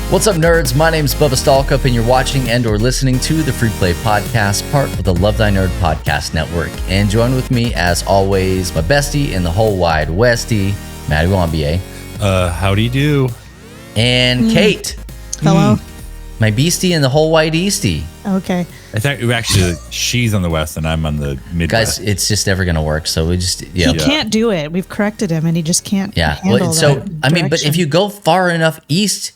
What's up, nerds? My name's Bubba Stalkup, and you're watching and or listening to the Free Play Podcast, part of the Love Thy Nerd Podcast Network. And join with me, as always, my bestie in the whole wide Westie, Matt and Bubba. Howdy do. And Kate. Hello. My beastie in the whole wide Eastie. Okay. I think actually she's on the west and I'm on the Midwest. Guys, it's just never going to work, so we just... He can't do it. We've corrected him, and he just can't handle that I mean, but if you go far enough east...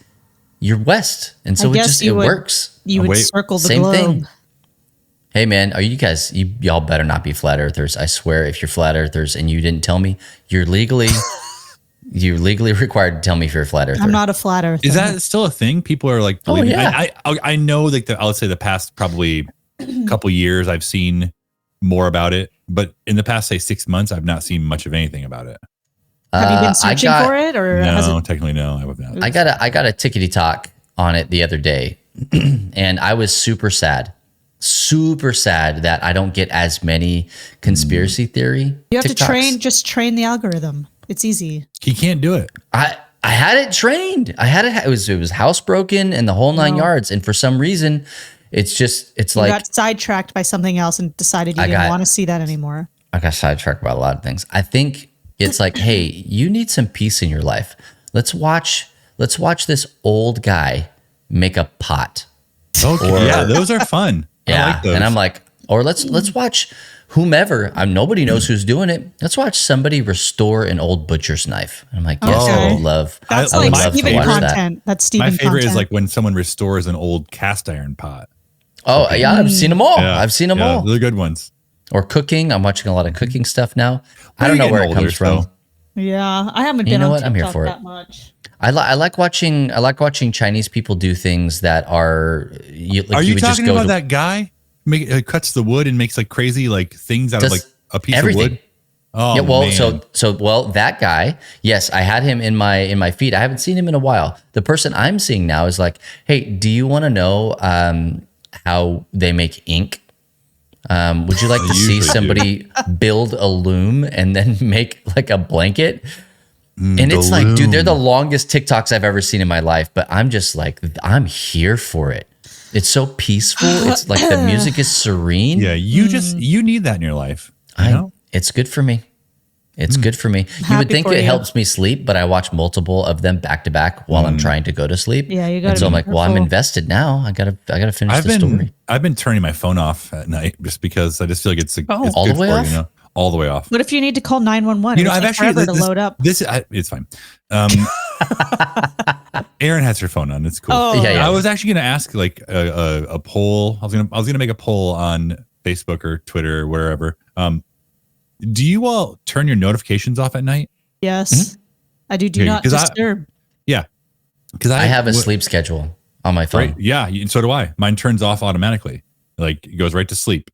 You're west, and so it works. You would circle the Same globe. thing. Hey man, are you guys? Y'all better not be flat earthers. I swear, if you're flat earthers and you didn't tell me, you're legally required to tell me if you're a flat earther. I'm not a flat earther. Is that still a thing? People are like, believing. I know like I would say the past probably couple years I've seen more about it, but in the past say 6 months I've not seen much of anything about it. Have you been searching for it, or no? Technically, no. I would not. I got a tickety talk on it the other day, and I was super sad that I don't get as many conspiracy theory. You have TikToks. to train the algorithm. It's easy. He can't do it. I had it trained. It was housebroken and the whole nine yards, and for some reason, you got sidetracked by something else and decided you didn't want to see that anymore. I got sidetracked by a lot of things. I think it's like, hey, you need some peace in your life. Let's watch this old guy make a pot. Okay, yeah, those are fun. Yeah, I like those. And I'm like, or let's watch whomever. Nobody knows who's doing it. Let's watch somebody restore an old butcher's knife. I'm like, yes, Okay. I would love. That's I would like love to Steven watch content. that. That's Steven My favorite content. is like when someone restores an old cast iron pot. Oh yeah, I've seen them all. Yeah, I've seen them all. They're good ones. Or cooking. I'm watching a lot of cooking stuff now. I You're don't know where it getting comes older, from. so. Yeah, I haven't been You know on what? TikTok I'm here for that it. much. I like watching Chinese people do things that are. Are you would talking just go about to, that guy? Cuts the wood and makes like crazy like things out of like a piece everything. of wood. Oh, yeah, well, man. so that guy. Yes, I had him in my feed. I haven't seen him in a while. The person I'm seeing now is like, hey, do you want to know how they make ink? Would you like to see somebody build a loom and then make like a blanket? And it's like, dude, they're the longest TikToks I've ever seen in my life, but I'm just like, I'm here for it. It's so peaceful. It's like the music is serene. Yeah, you need that in your life. You know? It's good for me. It's good for me. You would think it helps me sleep, but I watch multiple of them back to back while I'm trying to go to sleep. Yeah, you got to. And so I'm like, well, I'm invested now. I gotta finish the story. I've been turning my phone off at night just because I just feel like it's all good the way for off? you know, all the way off. What if you need to call 911? I've actually forever to load up. It's fine. Erin has her phone on. It's cool. Oh. Yeah. I was actually going to ask like a poll. I was gonna make a poll on Facebook or Twitter or wherever. Do you all turn your notifications off at night? Yes, I do. Do not disturb. Yeah, because I have a sleep schedule on my phone. Right, yeah, and so do I. Mine turns off automatically. Like it goes right to sleep.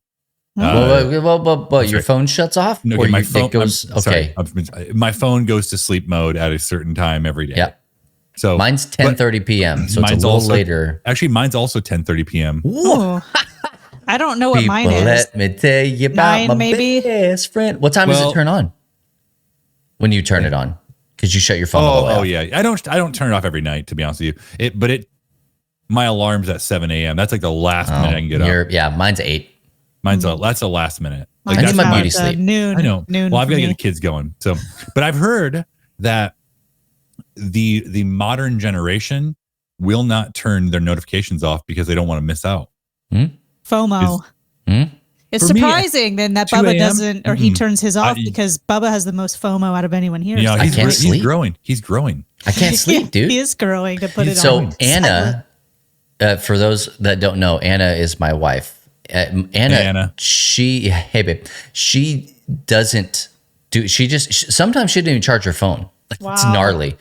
But your phone shuts off? No, or my it phone goes, okay. Sorry, my phone goes to sleep mode at a certain time every day. Yeah. So mine's 10:30 p.m. So it's a little later. Actually, mine's also 10:30 p.m. Oh, I don't know what People, mine is. let me tell you about 9 my maybe? best friend. What time does it turn on? When you turn it on, because you shut your phone all the way off. Yeah. I don't turn it off every night, to be honest with you. My alarm's at 7 a.m. That's like the last minute I can get up. Yeah, mine's 8. That's the last minute. Like Mine's that's my beauty sleep. Noon. I know. Noon Well, I've got to for get me. the kids going. So, but I've heard that the modern generation will not turn their notifications off because they don't want to miss out. FOMO. It's For me, surprising then that 2 Bubba a.m. doesn't, or he turns his off because Bubba has the most FOMO out of anyone here. Yeah, I can't sleep. He's growing. He's growing. I can't sleep, dude. He is growing to put it So on. Anna, for those that don't know, Anna is my wife. Anna. She doesn't do. Sometimes she didn't even charge her phone. Wow. It's gnarly.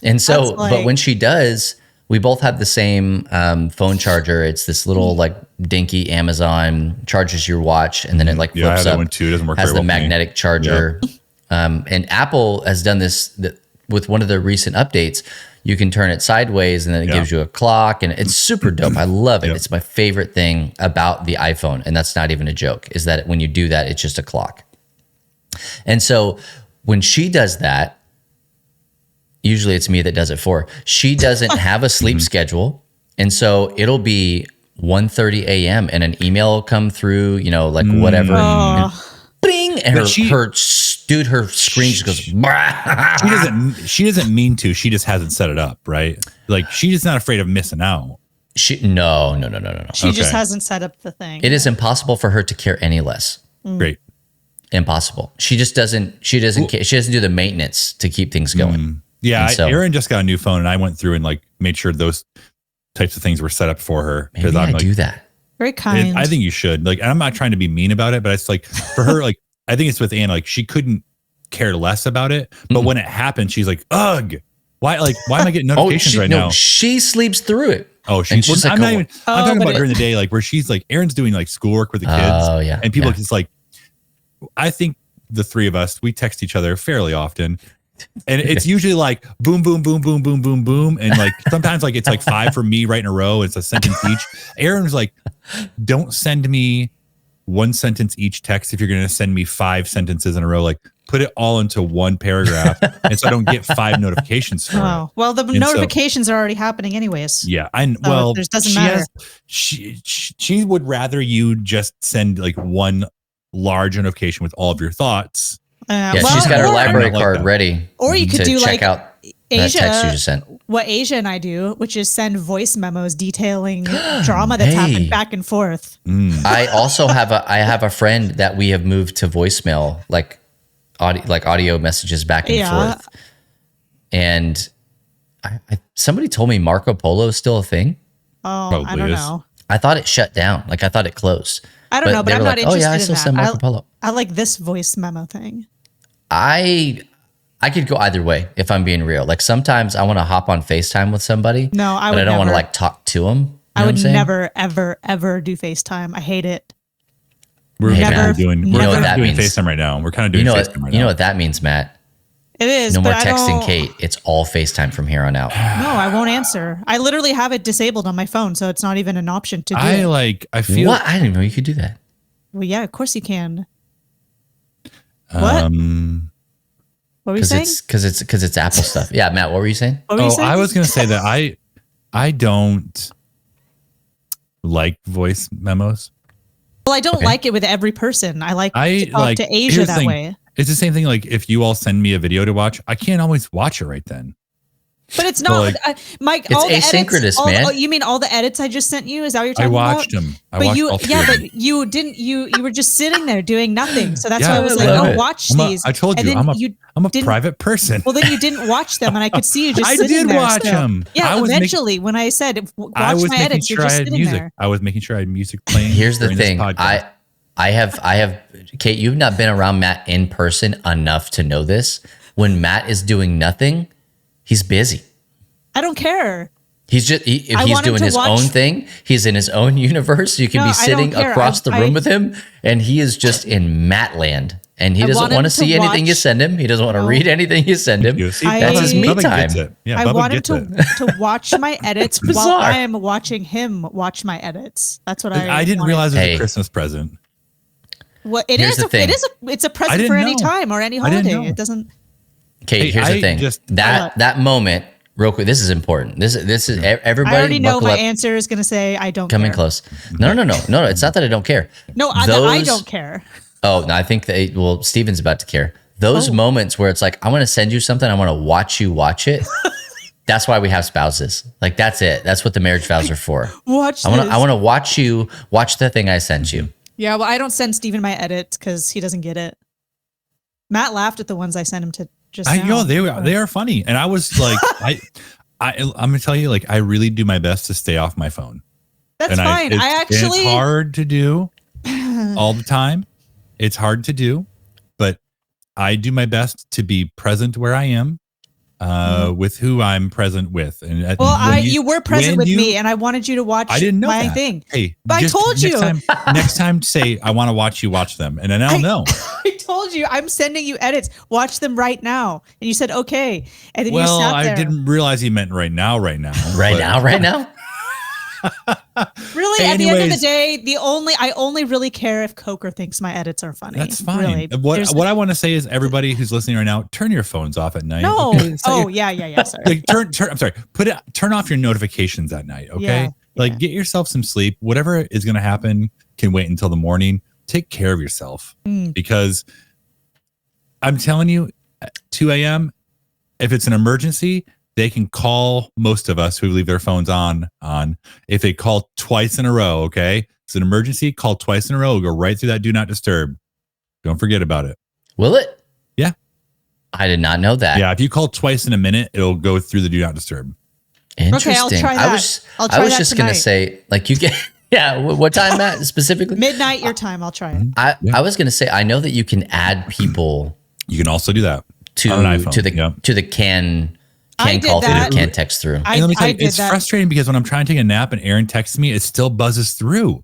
And so, That's but when she does, we both have the same phone charger. It's this little like dinky Amazon, charges your watch, and then it like flips I have that up. one too. It doesn't work Has very the well for me. magnetic charger. And Apple has done this with one of the recent updates. You can turn it sideways, and then it gives you a clock, and it's super dope. I love it. It's my favorite thing about the iPhone, and that's not even a joke. Is that when you do that, it's just a clock. And so when she does that, usually it's me that does it for her. She doesn't have a sleep schedule. And so it'll be 1:30 a.m. and an email will come through, like whatever. And bing, and her screen just goes. She doesn't mean to. She just hasn't set it up, right? Like she's just not afraid of missing out. No. She just hasn't set up the thing. It is impossible for her to care any less. Great. Impossible. She just doesn't. She doesn't care. She doesn't do the maintenance to keep things going. Yeah, Erin just got a new phone, and I went through and like made sure those types of things were set up for her. Maybe I do that. Very kind. I think you should. Like, I'm not trying to be mean about it, but it's like for her, like I think it's with Anna. Like she couldn't care less about it, but when it happened, she's like, "Ugh, why? Like, why am I getting notifications now?" She sleeps through it. Oh, she's like, I'm talking about during the day, like where she's like, Erin's doing like schoolwork with the kids. Oh yeah, and people just like, I think the three of us, we text each other fairly often. And it's usually like boom, boom, boom, boom, boom, boom, boom. And like sometimes like it's like 5 for me right in a row. It's a sentence each. Erin's like, don't send me 1 sentence each text if you're going to send me 5 sentences in a row. Like put it all into one paragraph. And so I don't get 5 notifications for it. Well, the notifications are already happening anyways. Yeah. It doesn't matter. She would rather you just send like one large notification with all of your thoughts. She's got her library card ready. Or you could do check like out Asia, that text you just sent. what Asia and I do, which is send voice memos detailing drama that's happened back and forth. I also have a friend that we have moved to voicemail, like audio messages back and forth. And somebody told me Marco Polo is still a thing. Oh, Probably I don't is. know. I thought it shut down. Like I thought it closed. I don't know, but I'm not interested oh yeah, I still in that. send Marco Polo. I like this voice memo thing. I could go either way if I'm being real. Like sometimes I want to hop on FaceTime with somebody. No, I would but I don't never. want to like talk to them. You know I would what I'm saying? never, ever, ever do FaceTime. I hate it. We're doing means. FaceTime right now. We're kind of doing FaceTime right now. You know what that means, Matt? It is. No more but texting Kate. It's all FaceTime from here on out. No, I won't answer. I literally have it disabled on my phone, so it's not even an option to do it. I feel what? I didn't know you could do that. Well, yeah, of course you can. What? What were you saying? Because it's Apple stuff. Yeah, Matt, what were you saying? I was going to say that I don't like voice memos. Well, I don't like it with every person. I like to talk to Asia that way. It's the same thing. Like if you all send me a video to watch, I can't always watch it right then. But it's not, Mike. It's all the asynchronous, edits, man. You mean all the edits I just sent you? Is that what you're talking about? I watched them. But you didn't. You were just sitting there doing nothing. So that's why I was like, "Oh, watch these." I told you, I'm a private person. Well, then you didn't watch them, and I could see you just sitting there. I did watch them. Yeah, eventually, when I said watch my edits, you're just sitting there. I was making sure I had music playing. Here's the thing. I have Kate. You've not been around Matt in person enough to know this. When Matt is doing nothing, he's busy. I don't care. He's just if he's doing his own thing. He's in his own universe. You can be sitting across the room with him, and he is just in Matt land. And he doesn't want to see anything you send him. He doesn't want to read anything you send him. That's his me time. Yeah, I want him to watch my edits while I am watching him watch my edits. That's what I didn't realize it was a Christmas present. Well, it's a present for any time or any holiday. It doesn't. Kate, here's the thing. That moment, real quick. This is important. This is everybody. I already know my answer is going to say I don't. Coming care. close. No. It's not that I don't care. No, I don't care. Oh, no, I think that Steven's about to care. Those moments where it's like I want to send you something, I want to watch you watch it. That's why we have spouses. Like that's it. That's what the marriage vows are for. I want to watch you watch the thing I sent you. Yeah, well, I don't send Steven my edits because he doesn't get it. Matt laughed at the ones I sent him to just now. They are funny. And I was like, I'm going to tell you, like, I really do my best to stay off my phone. That's fine. It's hard to do all the time. It's hard to do, but I do my best to be present where I am. With who I'm present with, and you were present with me, and I wanted you to watch. I didn't know my that. thing. Hey, but I told you next time say I want to watch you watch them, and then I'll know. I told you I'm sending you edits. Watch them right now, and you said okay, and then you sat there. I didn't realize he meant right now. Right now. Really, at the end of the Anyways. day, I only really care if Coker thinks my edits are funny. That's fine. Really. What I want to say is, everybody who's listening right now, turn your phones off at night. No. Okay? Oh, yeah. Sorry. Like, I'm sorry. Turn off your notifications at night. Okay. Yeah, Get yourself some sleep. Whatever is going to happen can wait until the morning. Take care of yourself, because I'm telling you, at 2 a.m., if it's an emergency, they can call most of us who leave their phones on. If they call twice in a row, okay? It's an emergency, call twice in a row, it'll go right through that do not disturb. Don't forget about it. Will it? Yeah. I did not know that. Yeah, if you call twice in a minute, it'll go through the do not disturb. Interesting. Okay, I'll try that. I was just going to say, like, you get, yeah, what time, Matt, specifically? Midnight your time. I'll try it. I was going to say, I know that you can add people You can also do that to on an iPhone. to the can I call did through, that. the can text through. And let me tell you, did it's that. frustrating because when I'm trying to take a nap and Aaron texts me, it still buzzes through.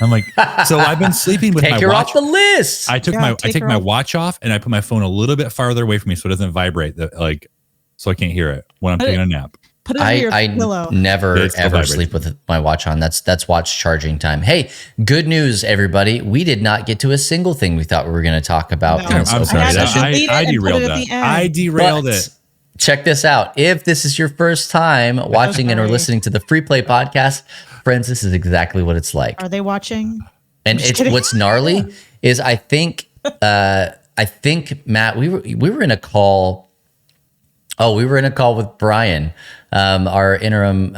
I'm like, so I've been sleeping with Take my her watch. off the list. I take my watch off and I put my phone a little bit farther away from me so it doesn't vibrate, so I can't hear it when I'm taking a nap. Put it under your pillow. Never It still ever vibrates. sleep with my watch on. That's watch charging time. Hey, good news, everybody! We did not get to a single thing we thought we were going to talk about. No. in this I'm open sorry. had to session. delete it I and put derailed it at that. the end. I derailed But it. check this out. If this is your first time watching and or listening to the Free Play podcast, friends, this is exactly what it's like. Are they watching? And just it's kidding. what's gnarly is I think Matt, we were in a call. Oh, we were in a call with Brian, our interim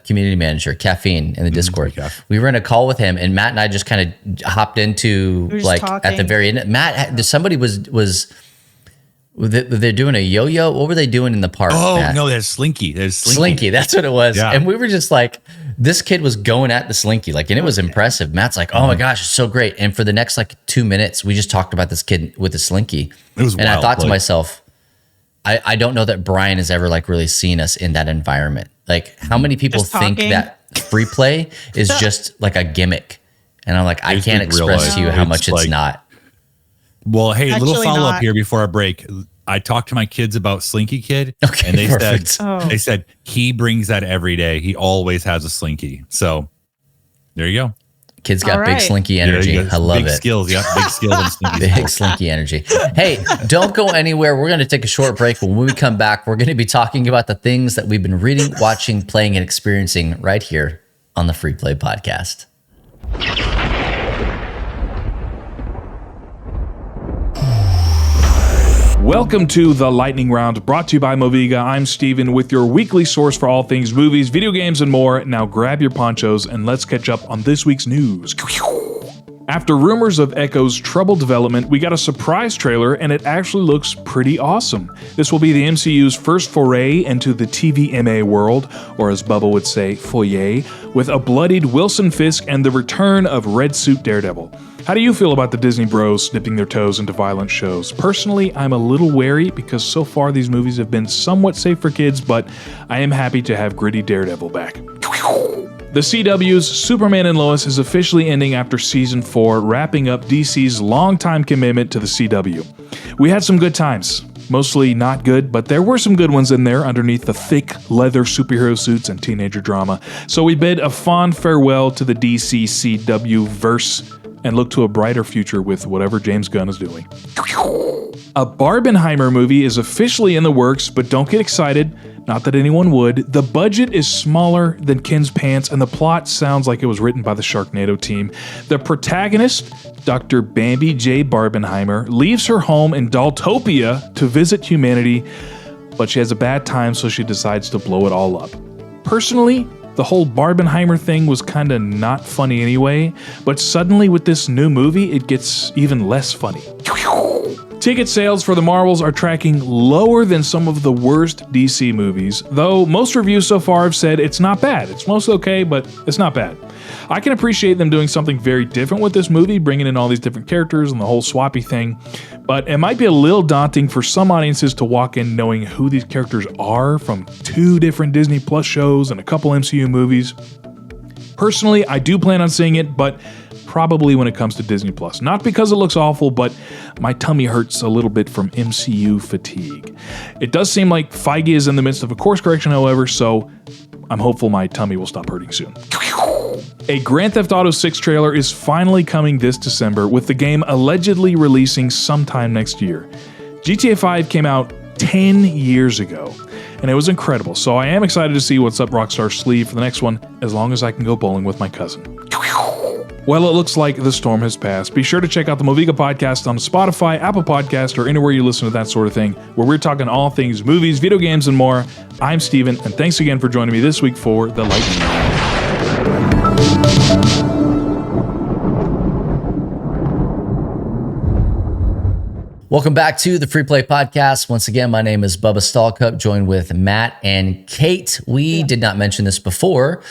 community manager, Caffeine, in the Discord. We were in a call with him, and Matt and I just kind of hopped into We were just like at the talking. very end. Matt, somebody was they're doing a yo-yo. What were they doing in the park? Oh, Matt? no, there's Slinky. There's Slinky. That's what it was. Yeah. And we were just like, this kid was going at the Slinky, like, and it was impressive. Matt's like, oh my gosh, it's so great. And for the next like 2 minutes, we just talked about this kid with the Slinky. It was and I wild, thought to like- myself, I don't know that Brian has ever like really seen us in that environment. Like, how many people Just think talking. that free play is just like a gimmick? And I'm like, I It's can't like real express life. to you how It's much like- it's not. Well, hey, little Actually follow up not. here before our break. I talked to my kids about Slinky Kid, Okay, and they perfect. said Oh. they said he brings that every day. He always has a Slinky. So there you go. Kids got All big right. Slinky Yeah, energy. you got I love big it. skills. Yeah, big skills and Slinky. Big Slinky energy. Hey, don't go anywhere. We're going to take a short break. When we come back, we're going to be talking about the things that we've been reading, watching, playing, and experiencing right here on the Free Play Podcast. Welcome to The Lightning Round, brought to you by Moviga. I'm Steven with your weekly source for all things movies, video games, and more. Now grab your ponchos and let's catch up on this week's news. After rumors of Echo's troubled development, we got a surprise trailer and it actually looks pretty awesome. This will be the MCU's first foray into the TVMA world, or as Bubba would say, foyer, with a bloodied Wilson Fisk and the return of Red Suit Daredevil. How do you feel about the Disney bros dipping their toes into violent shows? Personally, I'm a little wary because so far these movies have been somewhat safe for kids, but I am happy to have gritty Daredevil back. The CW's Superman and Lois is officially ending after season 4, wrapping up DC's longtime commitment to the CW. We had some good times. Mostly not good, but there were some good ones in there underneath the thick leather superhero suits and teenager drama. So we bid a fond farewell to the DC CW verse and look to a brighter future with whatever James Gunn is doing. A Barbenheimer movie is officially in the works, but don't get excited. Not that anyone would. The budget is smaller than Ken's Pants, and the plot sounds like it was written by the Sharknado team. The protagonist, Dr. Bambi J. Barbenheimer, leaves her home in Daltopia to visit humanity, but she has a bad time, so she decides to blow it all up. Personally, the whole Barbenheimer thing was kinda not funny anyway, but suddenly with this new movie, it gets even less funny. Ticket sales for the Marvels are tracking lower than some of the worst DC movies, though most reviews so far have said it's not bad. It's mostly okay, but it's not bad. I can appreciate them doing something very different with this movie, bringing in all these different characters and the whole swappy thing, but it might be a little daunting for some audiences to walk in knowing who these characters are from 2 different Disney Plus shows and a couple MCU movies. Personally, I do plan on seeing it, but probably when it comes to Disney Plus. Not because it looks awful, but my tummy hurts a little bit from MCU fatigue. It does seem like Feige is in the midst of a course correction, however, so I'm hopeful my tummy will stop hurting soon. A Grand Theft Auto 6 trailer is finally coming this December, with the game allegedly releasing sometime next year. GTA 5 came out 10 years ago, and it was incredible, so I am excited to see what's up Rockstar's sleeve for the next one, as long as I can go bowling with my cousin. Well, it looks like the storm has passed. Be sure to check out the Moviga podcast on Spotify, Apple Podcast, or anywhere you listen to that sort of thing, where we're talking all things movies, video games, and more. I'm Steven, and thanks again for joining me this week for The Lightning Round. Welcome back to the Free Play Podcast. Once again, my name is Bubba Stallcup, joined with Matt and Kate. We did not mention this before,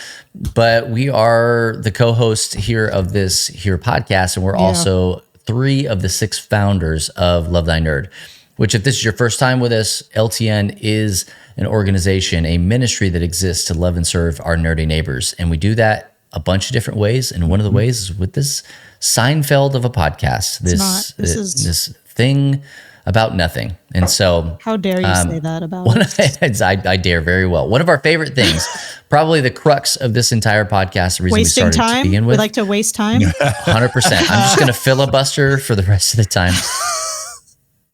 but we are the co-host here of this here podcast, and we're also 3 of the 6 founders of Love Thy Nerd, which, if this is your first time with us, LTN is an organization, a ministry that exists to love and serve our nerdy neighbors. And we do that a bunch of different ways. And one of the ways is with this Seinfeld of a podcast, this thing about nothing. And so, how dare you say that about I dare very well. One of our favorite things, probably the crux of this entire podcast, the reason wasting we started time. to begin with. We like to waste time. 100%. I'm just going to filibuster for the rest of the time.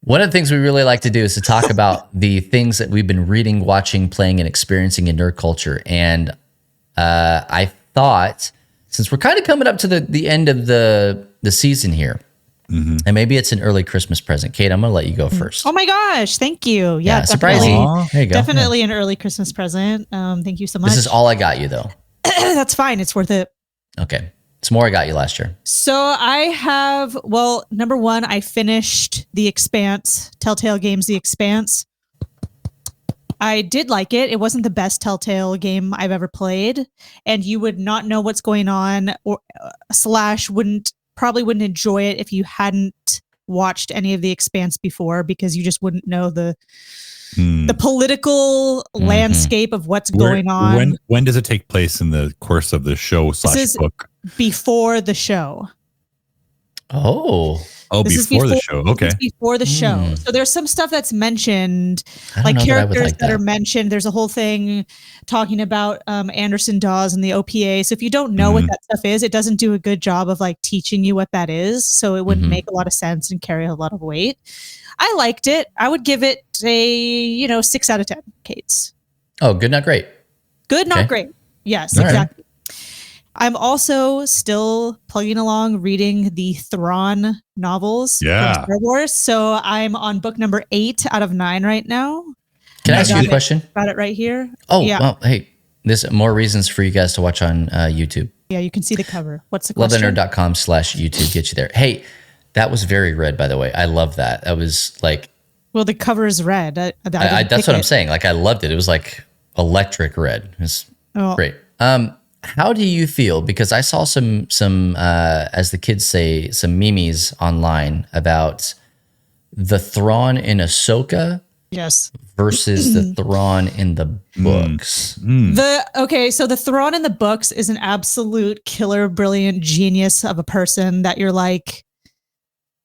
One of the things we really like to do is to talk about the things that we've been reading, watching, playing, and experiencing in nerd culture. And I thought, since we're kind of coming up to the end of the season here, and maybe it's an early Christmas present. Kate, I'm going to let you go first. Oh my gosh, thank you. Yeah, surprising. There you go. Definitely an early Christmas present. Thank you so much. This is all I got you, though. That's fine. It's worth it. Okay. It's more I got you last year. So I have, number one, I finished The Expanse, Telltale Games The Expanse. I did like it. It wasn't the best Telltale game I've ever played, and you would not know what's going on, or probably wouldn't enjoy it if you hadn't watched any of The Expanse before, because you just wouldn't know the political landscape of what's going on. When does it take place in the course of the show / book? Before the show. Before the show. Okay. Before the show. So there's some stuff that's mentioned, like characters that are mentioned. There's a whole thing talking about Anderson Dawes and the OPA. So if you don't know what that stuff is, it doesn't do a good job of like teaching you what that is. So it wouldn't make a lot of sense and carry a lot of weight. I liked it. I would give it a 6 out of 10, Kate's. Oh, good, not great. Good, not great. Yes, all exactly. Right. I'm also still plugging along reading the Thrawn novels from Star Wars. So I'm on book number 8 out of 9 right now. Can I ask you a question? Got it right here. Oh, yeah. Well, hey, there's more reasons for you guys to watch on YouTube. Yeah, you can see the cover. What's the question? LoveTheNerd.com/YouTube get you there. Hey, that was very red, by the way. I love that. That was like... Well, the cover is red. That's what I'm saying. Like, I loved it. It was like electric red. It was great. How do you feel? Because I saw some as the kids say, some memes online about the Thrawn in Ahsoka, versus the Thrawn in the books. So the Thrawn in the books is an absolute killer, brilliant genius of a person that you're like.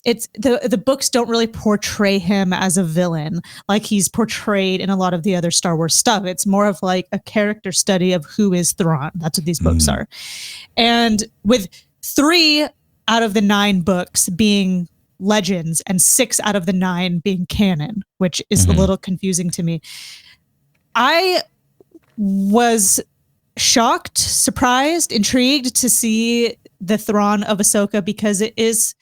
It's the books don't really portray him as a villain like he's portrayed in a lot of the other Star Wars stuff. It's more of like a character study of who is Thrawn. That's what these books are. And with 3 out of the 9 books being legends and 6 out of the 9 being canon, which is a little confusing to me. I was shocked, surprised, intrigued to see the Thrawn of Ahsoka, because it is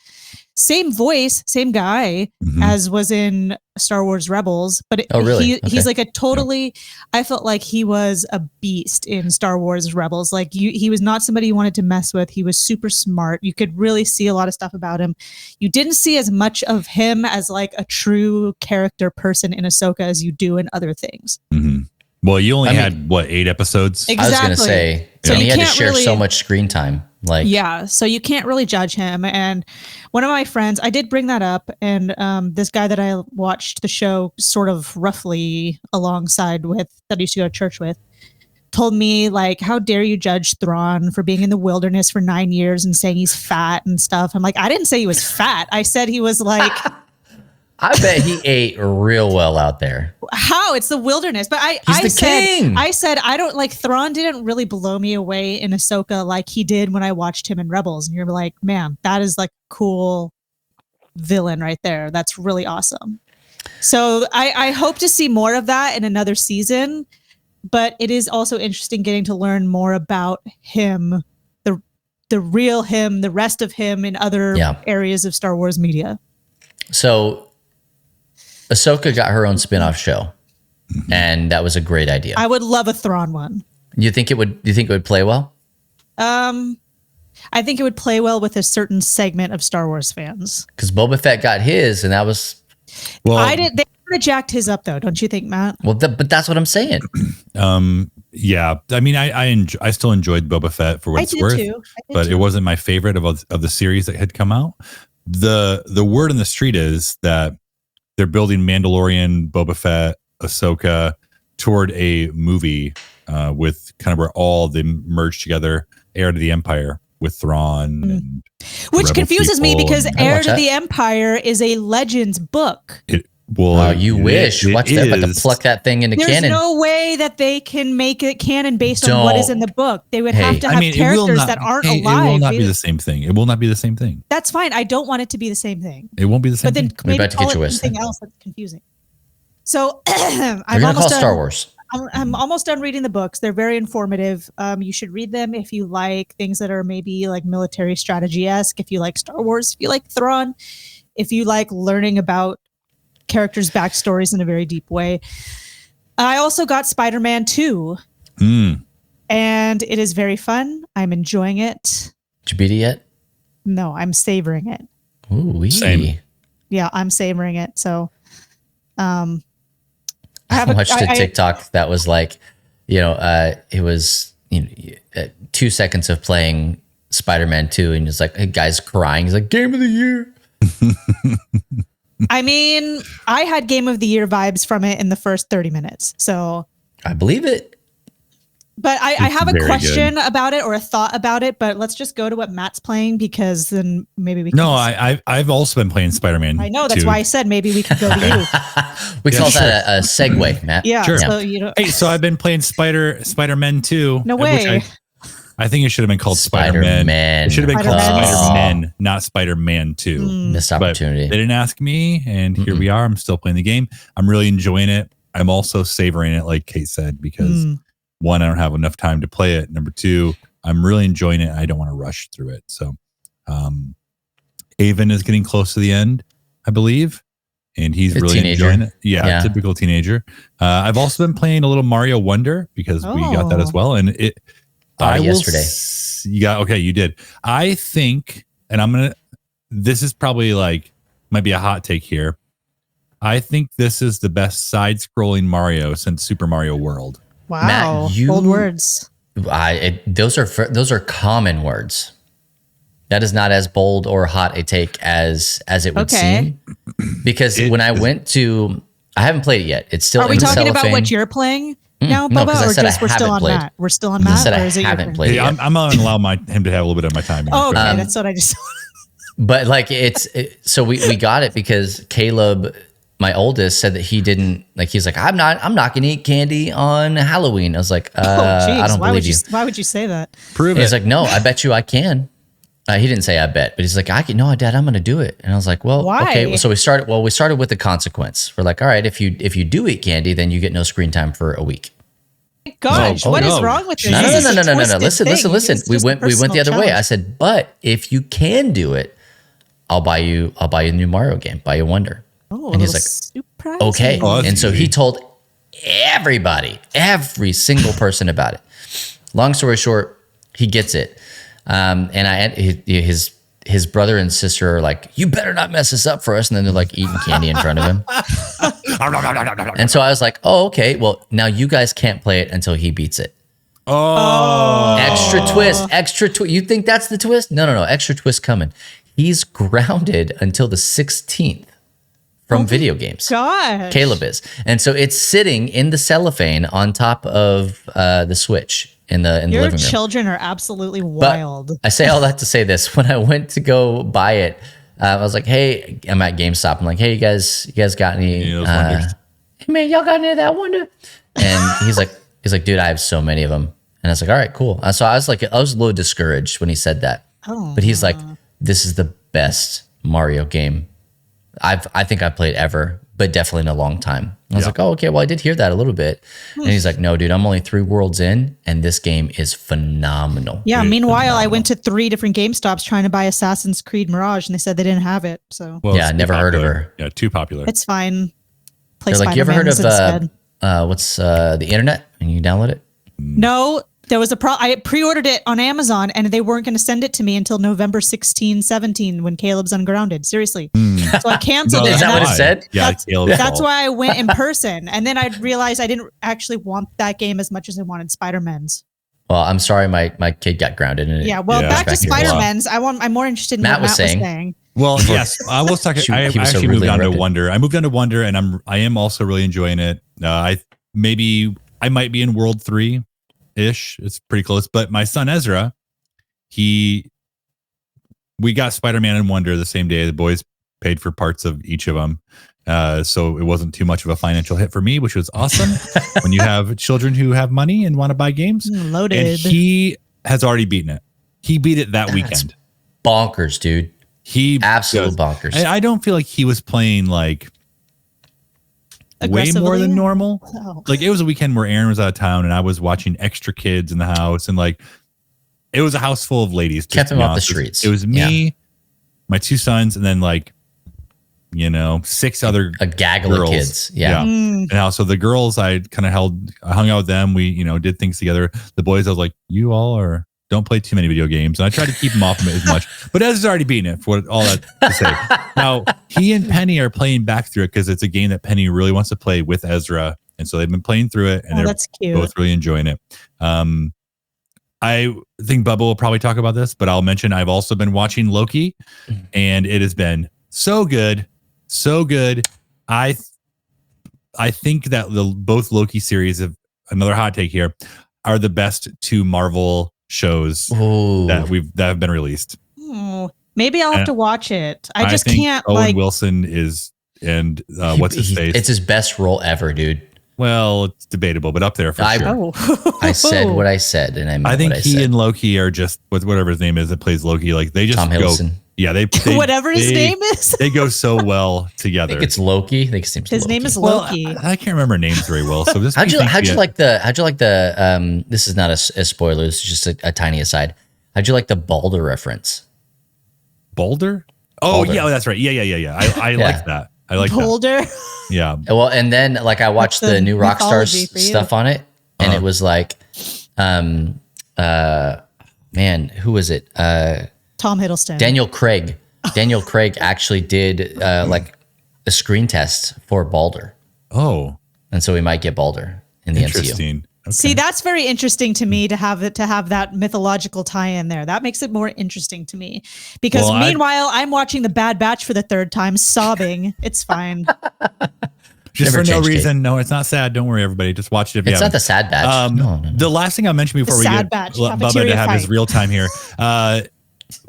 same voice, same guy as was in Star Wars Rebels, but he's like a totally. I felt like he was a beast in Star Wars Rebels. Like he was not somebody you wanted to mess with. He was super smart. You could really see a lot of stuff about him. You didn't see as much of him as like a true character person in Ahsoka as you do in other things. Well, you only had 8 episodes? Exactly. I was going to say, so he had to share so much screen time. So you can't really judge him. And one of my friends, I did bring that up, and this guy that I watched the show sort of roughly alongside with, that I used to go to church with, told me like, how dare you judge Thrawn for being in the wilderness for 9 years and saying he's fat and stuff. I'm like, I didn't say he was fat. I said he was like I bet he ate real well out there. How? It's the wilderness. But He's the king. I said I don't like Thrawn didn't really blow me away in Ahsoka like he did when I watched him in Rebels. And you're like, man, that is like cool villain right there. That's really awesome. So I hope to see more of that in another season. But it is also interesting getting to learn more about him, the real him, the rest of him in other areas of Star Wars media. So Ahsoka got her own spin-off show, and that was a great idea. I would love a Thrawn one. You think it would play well? I think it would play well with a certain segment of Star Wars fans. Because Boba Fett got his, and that was They kind of jacked his up, though, don't you think, Matt? well. But that's what I'm saying. Yeah. I mean, I still enjoyed Boba Fett for what it's worth, but it wasn't my favorite of the series that had come out. The word on the street is that they're building Mandalorian, Boba Fett, Ahsoka toward a movie with kind of where all of them merge together, Heir to the Empire with Thrawn. And which Rebel confuses me people because and- Heir to the Empire is a Legends book. You wish. Watch that, but to pluck that thing into There's canon. no way that they can make it canon based on what is in the book. They would have to have characters that aren't alive. It will not be the same thing. It will not be the same thing. That's fine. I don't want it to be the same thing. It won't be the same But then thing. maybe about to call get it your wish something then. else that's confusing. So I'm We're gonna call almost it done. Star Wars. I'm almost done reading the books. They're very informative. You should read them if you like things that are maybe like military strategy-esque. If you like Star Wars, if you like Thrawn, if you like learning about characters' backstories in a very deep way. I also got Spider-Man 2. And it is very fun. I'm enjoying it. Did you beat it yet? No, I'm savoring it. Ooh, Same. Yeah, I'm savoring it. So I watched a TikTok that was like, it was 2 seconds of playing Spider-Man 2, and it's like a guy's crying. He's like, Game of the Year. I mean, I had Game of the Year vibes from it in the first 30 minutes. So I believe it. But I have a very question about it or a thought about it, but let's just go to what Matt's playing because then maybe we can. No, I've also been playing Spider-Man. I know, that's why I said maybe we could go to you. We call that a segue, Matt. Yeah. Sure. So, Hey, so I've been playing Spider-Man 2. No way. Which I think it should have been called Spider-Man. It should have been called Spider-Man. Spider-Man, not Spider-Man 2. Missed But opportunity. they didn't ask me, and here we are. I'm still playing the game. I'm really enjoying it. I'm also savoring it, like Kate said, because one, I don't have enough time to play it. Number two, I'm really enjoying it. I don't want to rush through it. So, Avon is getting close to the end, I believe, and he's really enjoying it. Yeah, typical teenager. I've also been playing a little Mario Wonder because we got that as well, and it. Yesterday. You did. I think, and this is probably might be a hot take here. I think this is the best side-scrolling Mario since Super Mario World. Wow, Matt, bold words. Those are common words. That is not as bold or hot a take as it would seem. Because when I went to, I haven't played it yet. It's still. Are we talking about what you're playing now, no, Bubba, or I just we're still on played. Matt? We're still on Matt, I or is it haven't played it yet. I'm going to allow him to have a little bit of my time. Oh, okay, that's what I just. But so we got it because Caleb, my oldest, said that he didn't he's like, I'm not going to eat candy on Halloween. I was like, I don't believe you. Why would you say that? Prove He's it. like, no, I bet you I can. He didn't say I bet, but he's like, I can. No, Dad, I'm going to do it. And I was like, well, Why? okay. So we started with the consequence. We're like, all right, if you do eat candy, then you get no screen time for a week. Gosh, what is wrong with this? No. This is a twisted Listen. thing. It's We just went a the other personal way. I challenge. said, but if you can do it, I'll buy you a new Mario game, buy you Wonder. Oh, And he's like, surprise. okay. Oh, that's And so easy. he told every single person about it. Long story short, he gets it. And his brother and sister are like, you better not mess this up for us. And then they're like eating candy in front of him. And so I was like, oh, okay. Well, now you guys can't play it until he beats it. Oh, Extra twist. You think that's the twist? No. Extra twist coming. He's grounded until the 16th from video games. Gosh. Caleb is. And so it's sitting in the cellophane on top of the Switch in the Your living room. children are absolutely But wild. I say all that to say this. When I went to go buy it, I was like, hey, I'm at GameStop. I'm like, hey, you guys got any? Those wonders. Hey man, y'all got any of that wonder? And he's like, dude, I have so many of them. And I was like, all right, cool. So I was a little discouraged when he said that. Oh. But he's like, this is the best Mario game I think I've played ever, but definitely in a long time. I was like, oh, okay, well, I did hear that a little bit. And he's like, no, dude, I'm only 3 worlds in, and this game is phenomenal. Yeah. Dude, Meanwhile, I went to 3 different GameStops trying to buy Assassin's Creed Mirage, and they said they didn't have it. So Well, Yeah, it's too never heard of popular. her. Yeah, too popular. it's fine. Play They're like, you ever heard Spider-Man of instead. what's the internet? And you download it? No, there was I pre-ordered it on Amazon, and they weren't going to send it to me until November 16, 17 when Caleb's Ungrounded. Seriously. So I canceled it. Is that and what it that's- said? Yeah, That's- Caleb's That's fault. why I went in person. And then I realized I didn't actually want that game as much as I wanted Spider-Man's. Well, I'm sorry, my kid got grounded in it. Yeah, well, Yeah, back to back here. Spider-Man's. I'm more interested in Matt what was Matt saying. was saying. Well, yes, I will talk. Shoot, I he was so actually rudely moved on to interrupted. Wonder. I moved on to Wonder, and I am also really enjoying it. I might be in World 3 ish. It's pretty close. But my son Ezra, we got Spider-Man and Wonder the same day. The boys paid for parts of each of them. So it wasn't too much of a financial hit for me, which was awesome when you have children who have money and want to buy games. Loaded. And he has already beaten it. He beat it that weekend. Bonkers, dude. He Absolute does. bonkers. And I don't feel like he was playing like way more than Aggressively? normal. Oh. Like it was a weekend where Aaron was out of town and I was watching extra kids in the house, and like it was a house full of ladies. just Kept to him be off the honest. streets. It was me, my 2 sons, and then like 6 other A gaggle girls. of kids. Yeah. Mm. And so the girls, I kind of hung out with them. We, did things together. The boys, I was like, you all don't play too many video games. And I tried to keep them off of it as much, but Ezra's already beaten it for all that to say. Now he and Penny are playing back through it because it's a game that Penny really wants to play with Ezra. And so they've been playing through it, and Oh, they're that's cute. both really enjoying it. I think Bubba will probably talk about this, but I'll mention I've also been watching Loki, and it has been so good. So good. I think that both Loki series, of another hot take here, are the best 2 Marvel shows Ooh. that have been released. Oh, maybe I'll have to watch it. I just think can't Owen Wilson is, and what's his face? It's his best role ever, dude. Well, it's debatable, but up there for sure. Oh, I said what I said, and I meant I think what I he said. and Loki are just whatever his name is that plays Loki. Like they just Tom go. Hiddleston. Yeah, they whatever his name is. They go so well I together. think it's Loki. I think his name's His Loki. name is Well, Loki. I can't remember names very well. So this How'd you like the this is not a spoiler, this is just a tiny aside. How'd you like the Balder reference? Boulder? Oh Boulder. yeah, that's right. Yeah. I Yeah. like that. I like that. Boulder. Yeah. Well, and then like I watched That's the the new Rockstar mythology for you. stuff on it, and it was like man, who was it? Tom Hiddleston. Daniel Craig. Daniel Craig actually did like a screen test for Balder. Oh, And so we might get Balder in the MCU. interesting. Okay. See, that's very interesting to me to have that mythological tie-in there. That makes it more interesting to me. Because Well, meanwhile, I'm watching The Bad Batch for the 3rd time, sobbing. It's fine. Just Never for no changed it. reason. No, it's not sad. Don't worry, everybody. Just watch it if you It's not haven't. the sad batch. No. The last thing I mentioned before The we sad get batch, Bubba to cafeteria have his fight. real time here. By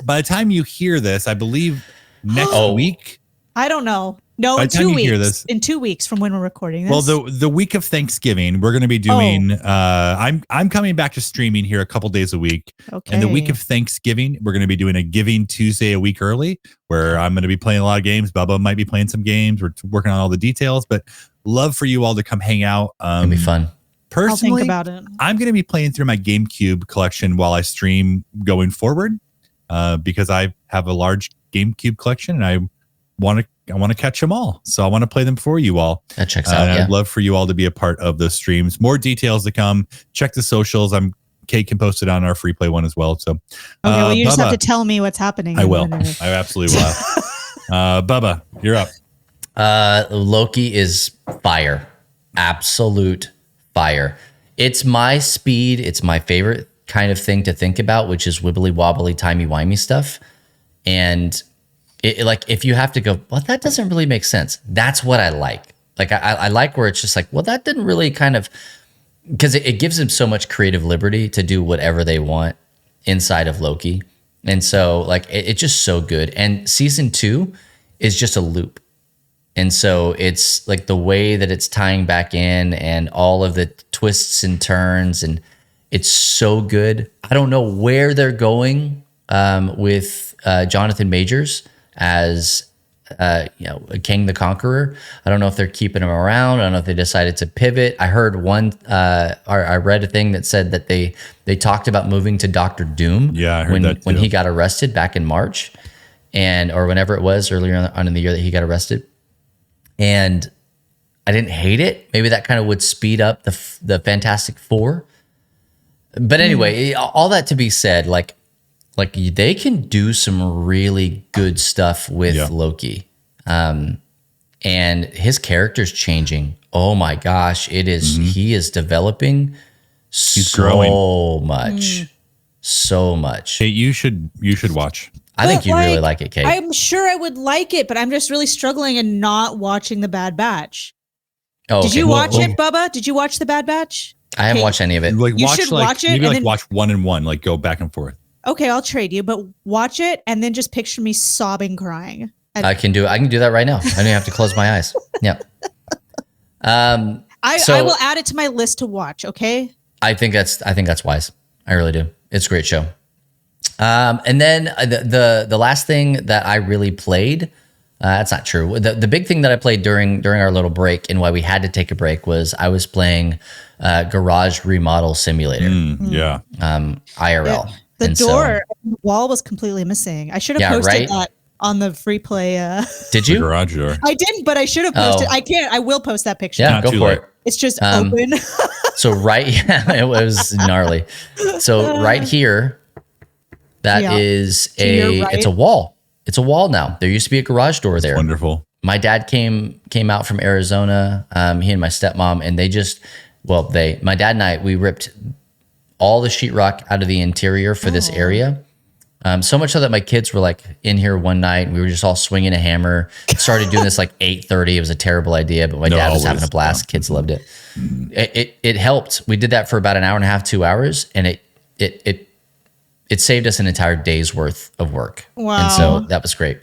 the time you hear this, I believe next Oh. week. I don't know. No, By in the time 2 you hear weeks. this- In 2 weeks from when we're recording this. Well, the week of Thanksgiving, we're going to be doing. I'm coming back to streaming here a couple days a week. okay. And the week of Thanksgiving, we're going to be doing a Giving Tuesday a week early, where I'm going to be playing a lot of games. Bubba might be playing some games. We're working on all the details, but love for you all to come hang out. It'll be fun. I'll think Personally, about it. I'm going to be playing through my GameCube collection while I stream going forward, because I have a large GameCube collection and I want to catch them all. So I want to play them for you all. That checks out. And Yeah. I'd love for you all to be a part of those streams. More details to come. Check the socials. Kate can post it on our free play one as well. So, Okay, well, you just have Bubba, to tell me what's happening. I in will. a minute. I absolutely will. Bubba, you're up. Loki is fire. Absolute fire. It's my speed. It's my favorite kind of thing to think about, which is wibbly wobbly, timey wimey stuff. And it like, if you have to go, well, that doesn't really make sense. That's what I like. Like, I like where it's just like, well, that didn't really kind of, because it gives them so much creative liberty to do whatever they want inside of Loki. And so like it's just so good. And season 2 is just a loop. And so it's like the way that it's tying back in and all of the twists and turns, and it's so good. I don't know where they're going with Jonathan Majors as King the Conqueror. I don't know if they're keeping him around. I don't know if they decided to pivot. I heard I read a thing that said that they talked about moving to Doctor Doom. Yeah, I heard that too. When he got arrested back in March, or whenever it was earlier on in the year that he got arrested. And I didn't hate it. Maybe that kind of would speed up the Fantastic Four. But anyway, all that to be said, like they can do some really good stuff with Loki. And his character's changing. Oh my gosh, it is. He is developing growing much. So much. Hey, you should watch. I think you really like it, Kate. I'm sure I would like it, but I'm just really struggling and not watching The Bad Batch. Oh, Did you watch it, Bubba? Did you watch The Bad Batch? I haven't watched any of it. Like, You should watch it Maybe and like then- watch 1 and 1, like go back and forth. Okay, I'll trade you, but watch it and then just picture me sobbing, crying. And I can do that right now. I don't even have to close my eyes. Yeah. I so- will add it to my list to watch. Okay. I think that's wise. I really do. It's a great show. And then the last thing that I really played, that's not true. The big thing that I played during our little break and why we had to take a break was I was playing Garage Remodel Simulator, Yeah. IRL. The And door, the wall was completely missing. I should have Yeah, posted right? that on the free play. Did The you? garage door. I didn't, but I should have posted. Oh. I can't. I will post that picture. Yeah, Not go too for late. it. It's just open. So it was gnarly. So right here, that Yeah. is To your it's a right. wall. It's a wall now. There used to be a garage door there. Wonderful. My dad came out from Arizona. He and my stepmom, and my dad and I, we ripped all the sheetrock out of the interior for this area. So much so that my kids were like in here one night. We were just all swinging a hammer. Started doing this like 8:30. It was a terrible idea, but my dad was having a blast. Kids loved it. It helped. We did that for about an hour and a half, 2 hours, and it saved us an entire day's worth of work. Wow. And so that was great.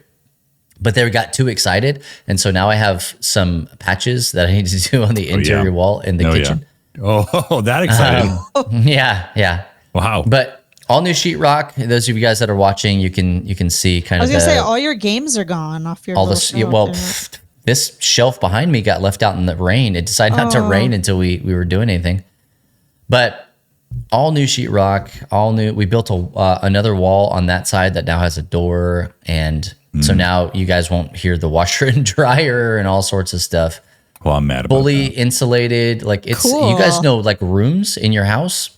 But they got too excited, and so now I have some patches that I need to do on the interior wall in the kitchen. Yeah. Oh, that exciting. Yeah. Wow. But all new sheetrock. Those of you guys that are watching, you can see kind I of was gonna say all your games are gone off your. all little this. shelf there. This shelf behind me got left out in the rain. It decided not to rain until we were doing anything. But all new sheetrock, all new. We built another wall on that side that now has a door, and so now you guys won't hear the washer and dryer and all sorts of stuff. Well, I'm mad about Fully that. insulated. Like it's Cool. you guys know like rooms in your house.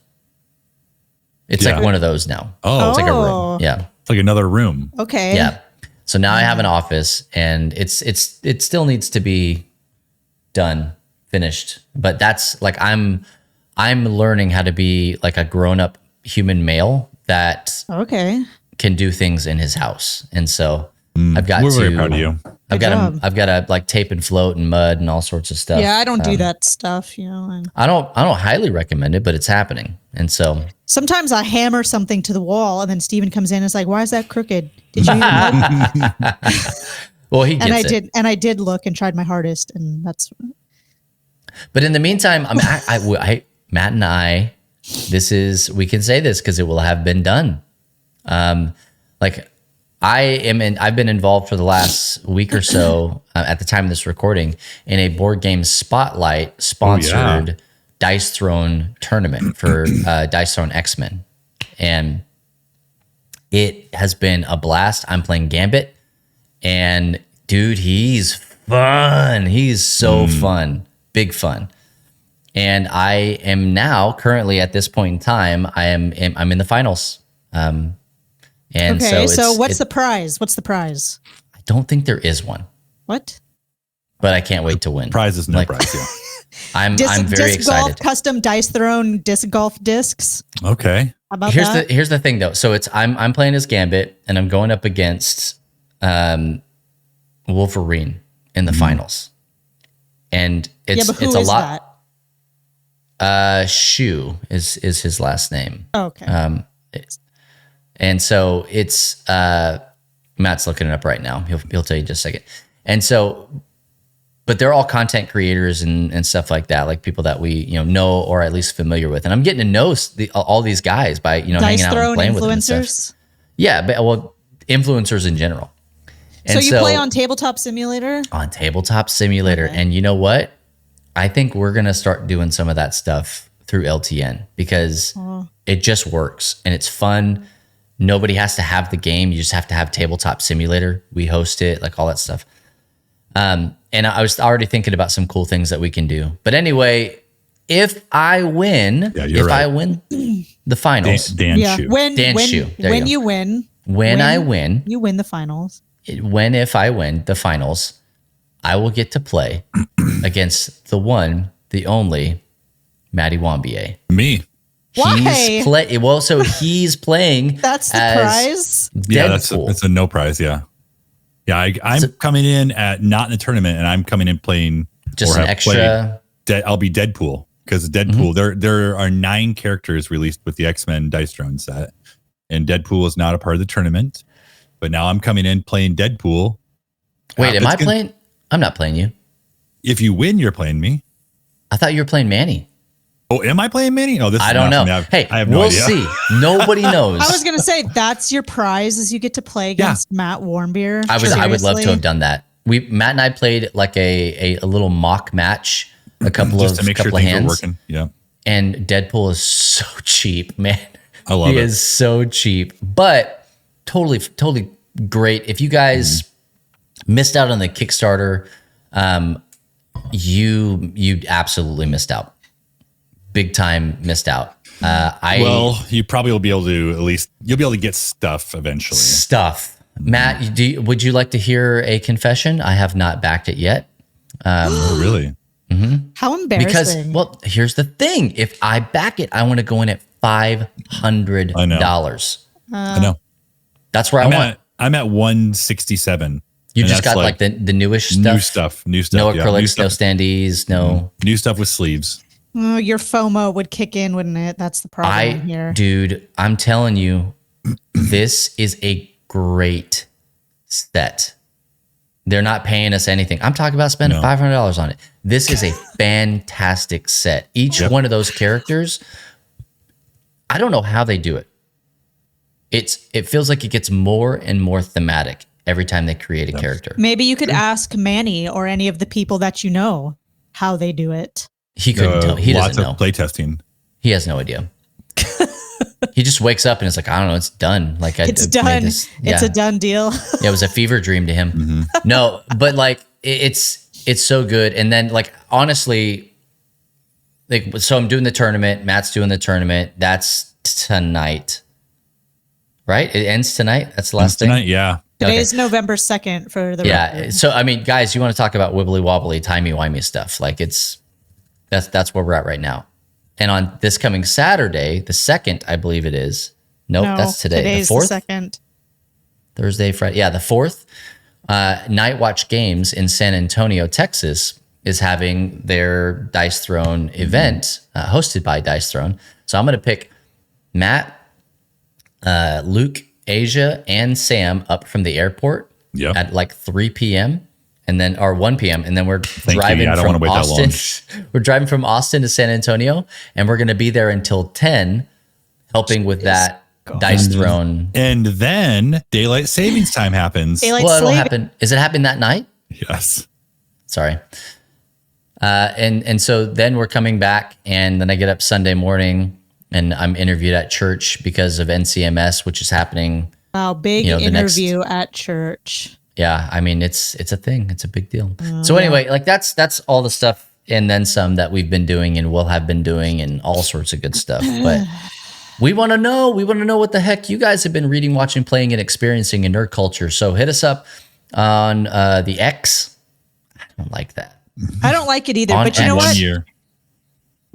It's like one of those now. Oh, It's like a Oh. room. Yeah. it's like another room. Okay. Yeah. So now I have an office, and it still needs to be done, finished. But that's like I'm learning how to be like a grown-up human male that Okay. can do things in his house. And so I've got We're to very proud of you. I've Good got job. I've got to like tape and float and mud and all sorts of stuff. Yeah, I don't do that stuff. And I don't highly recommend it, but it's happening. And so sometimes I hammer something to the wall, and then Steven comes in and is like, "Why is that crooked? Did you?" well, he gets and I it. did, and I did look and tried my hardest, and that's But in the meantime, Matt and I, we can say this because it will have been done. I've been involved for the last week or so at the time of this recording in a board game spotlight sponsored Dice Throne tournament for Dice Throne X-Men. And it has been a blast. I'm playing Gambit, and dude, he's fun. He's so fun. Big fun. And I am now currently at this point in time, I'm in the finals. And okay. So what's the the prize? What's the prize? I don't think there is one, What? but I can't wait to win. Prize is no Like, prize. Yeah. I'm very disc golf, excited. custom Dice Throne disc golf discs. Okay. How about Here's that? the thing though. So I'm playing as Gambit, and I'm going up against Wolverine in the finals. And yeah, but who it's a is lot. that? Shu is his last name. Oh, okay. And so it's Matt's looking it up right now. He'll tell you in just a second. And so, but they're all content creators and stuff like that, like people that we know or at least familiar with. And I'm getting to know all these guys by hanging out and playing with them and stuff. Yeah, but influencers in general. And so you play on Tabletop Simulator? On Tabletop Simulator. Okay. And you know what? I think we're going to start doing some of that stuff through LTN because it just works and it's fun. Nobody has to have the game. You just have to have Tabletop Simulator. We host it, like all that stuff. And I was already thinking about some cool things that we can do. But anyway, if I win, I win the finals. When you win, the finals. If I win the finals, I will get to play against the one, the only, Matty Wambier. Me. Why? So he's playing. That's the prize. Yeah, that's a no prize. Yeah, I'm coming in not in the tournament, and I'm coming in playing just an extra. I'll be Deadpool because Deadpool. There are 9 characters released with the X-Men Dice Throne set, and Deadpool is not a part of the tournament. But now I'm coming in playing Deadpool. Wait, am I playing? I'm not playing you. If you win, you're playing me. I thought you were playing Manny. Oh, am I playing Manny? Oh, I don't know. I have no idea. We'll see. Nobody knows. I was going to say that's your prize is you get to play against Matt Warmbier. I would love to have done that. Matt and I played like a little mock match, a couple just of to make sure things were working. Yeah. And Deadpool is so cheap, man. I love it. He is so cheap, but totally great. If you guys missed out on the Kickstarter, you absolutely missed out. Big time missed out. You probably will be able to you'll be able to get stuff eventually. Matt, would you like to hear a confession? I have not backed it yet. Oh, really? Mm-hmm. How embarrassing. Because, here's the thing. If I back it, I want to go in at $500. I know. That's where I'm at 167. You just got like the newish stuff? New stuff. No acrylics, no standees, no. New stuff with sleeves. Oh, your FOMO would kick in, wouldn't it? That's the problem here. Dude, I'm telling you, this is a great set. They're not paying us anything. I'm talking about spending $500 on it. This is a fantastic set. Each one of those characters, I don't know how they do it. It feels like it gets more and more thematic every time they create a character. Maybe you could ask Manny or any of the people that you know how they do it. He couldn't tell. He doesn't know. Lots of playtesting. He has no idea. He just wakes up and it's like, I don't know, it's done. Like it's done. It's a done deal. Yeah, it was a fever dream to him. Mm-hmm. No, but like it's so good. And then like honestly, like so I'm doing the tournament. Matt's doing the tournament. That's tonight, right? It ends tonight. That's the last thing. Tonight, yeah. Today is November 2nd for the record. So I mean, guys, you want to talk about wibbly wobbly, timey wimey stuff? Like that's where we're at right now. And on this coming Saturday, the 2nd, I believe it is. Nope, that's today. Today's the 4th? The 2nd. Thursday, Friday. Yeah, the 4th. Night Watch Games in San Antonio, Texas is having their Dice Throne event hosted by Dice Throne. So I'm going to pick Matt, Luke, Asia, and Sam up from the airport at like 3 p.m. or 1 p.m. And then we're driving from Austin. We're driving from Austin to San Antonio, and we're going to be there until 10, helping with that Dice Throne. And then daylight savings time happens. It'll happen. Is it happening that night? Yes. Sorry. And so then we're coming back, and then I get up Sunday morning, and I'm interviewed at church because of NCMS, which is happening. Wow, big interview at church. Yeah, I mean it's a thing. It's a big deal. So anyway, like that's all the stuff and then some that we've been doing and will have been doing and all sorts of good stuff. But we want to know what the heck you guys have been reading, watching, playing, and experiencing in nerd culture. So hit us up on the X. I don't like that. I don't like it either. But you know what?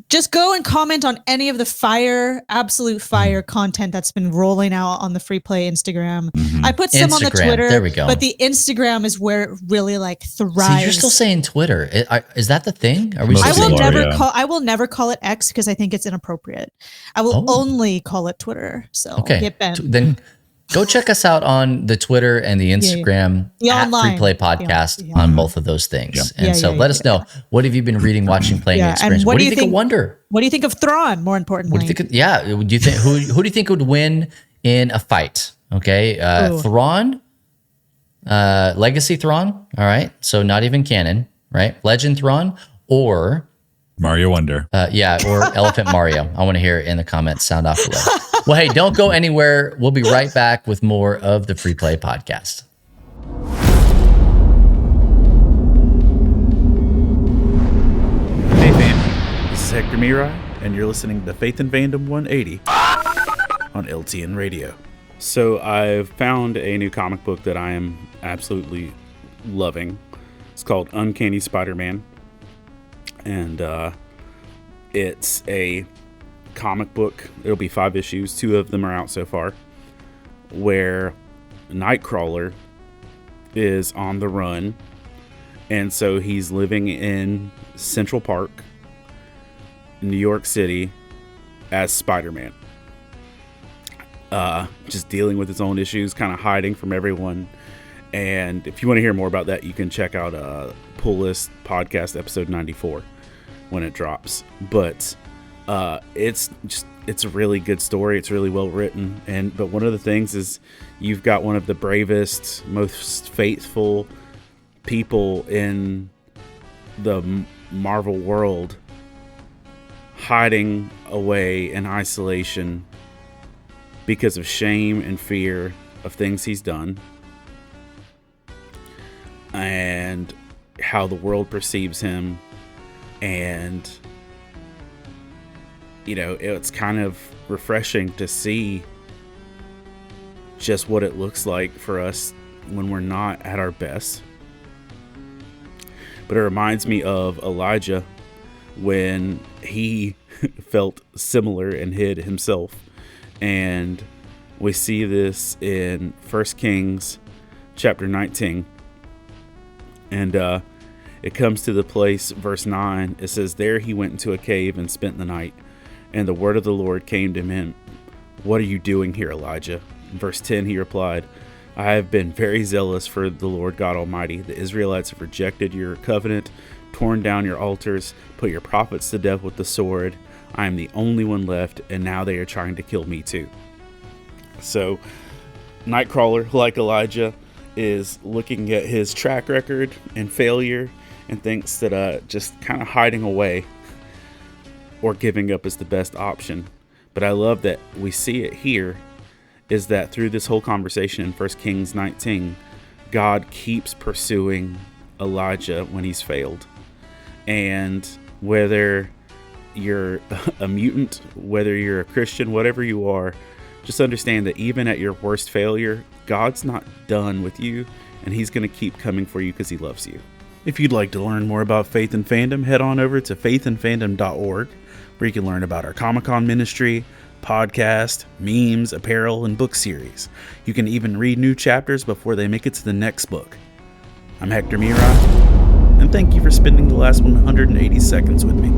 Just go and comment on any of the absolute fire content that's been rolling out on the Free Play Instagram. Mm-hmm. I put some on the Twitter. There we go. But the Instagram is where it really like thrives. See, you're still saying Twitter. Is that the thing? Are we? I will never call it X because I think it's inappropriate. I will only call it Twitter. So get bent. Then Go check us out on the Twitter and the Instagram at online. Free Play Podcast on both of those things. And so let us know, what have you been reading, watching, playing, experience? And what do you think of Wonder? What do you think of Thrawn, more importantly? What do you think? Do you think who do you think would win in a fight? Okay, Thrawn, Legacy Thrawn. All right, so not even canon, right? Legend Thrawn or Mario Wonder. Or Elephant Mario. I want to hear it in the comments. Sound off below. Well, hey, don't go anywhere. We'll be right back with more of the Free Play Podcast. Hey fam, this is Hector Mirai, and you're listening to Faith and Fandom 180 on LTN Radio. So I've found a new comic book that I am absolutely loving. It's called Uncanny Spider-Man, and it's a comic book. It'll be 5 issues. 2 of them are out so far, where Nightcrawler is on the run, and so he's living in Central Park, New York City, as Spider-Man, just dealing with his own issues, kind of hiding from everyone. And if you want to hear more about that, you can check out Pull List Podcast episode 94 when it drops. But it's a really good story. It's really well written. But one of the things is, you've got one of the bravest, most faithful people in the Marvel world hiding away in isolation because of shame and fear of things he's done, and how the world perceives him. And it's kind of refreshing to see just what it looks like for us when we're not at our best. But it reminds me of Elijah when he felt similar and hid himself. And we see this in 1 Kings chapter 19. And it comes to the place, verse 9, it says, "There he went into a cave and spent the night. And the word of the Lord came to him, 'What are you doing here, Elijah?' In verse 10, he replied, 'I have been very zealous for the Lord God Almighty. The Israelites have rejected your covenant, torn down your altars, put your prophets to death with the sword. I am the only one left, and now they are trying to kill me too.'" So Nightcrawler, like Elijah, is looking at his track record and failure and thinks that just kind of hiding away or giving up is the best option. But I love that we see it here, is that through this whole conversation in 1 Kings 19, God keeps pursuing Elijah when he's failed. And whether you're a mutant, whether you're a Christian, whatever you are, just understand that even at your worst failure, God's not done with you, and he's going to keep coming for you because he loves you. If you'd like to learn more about Faith and Fandom, head on over to faithandfandom.org, where you can learn about our Comic-Con ministry, podcast, memes, apparel, and book series. You can even read new chapters before they make it to the next book. I'm Hector Mirai, and thank you for spending the last 180 seconds with me.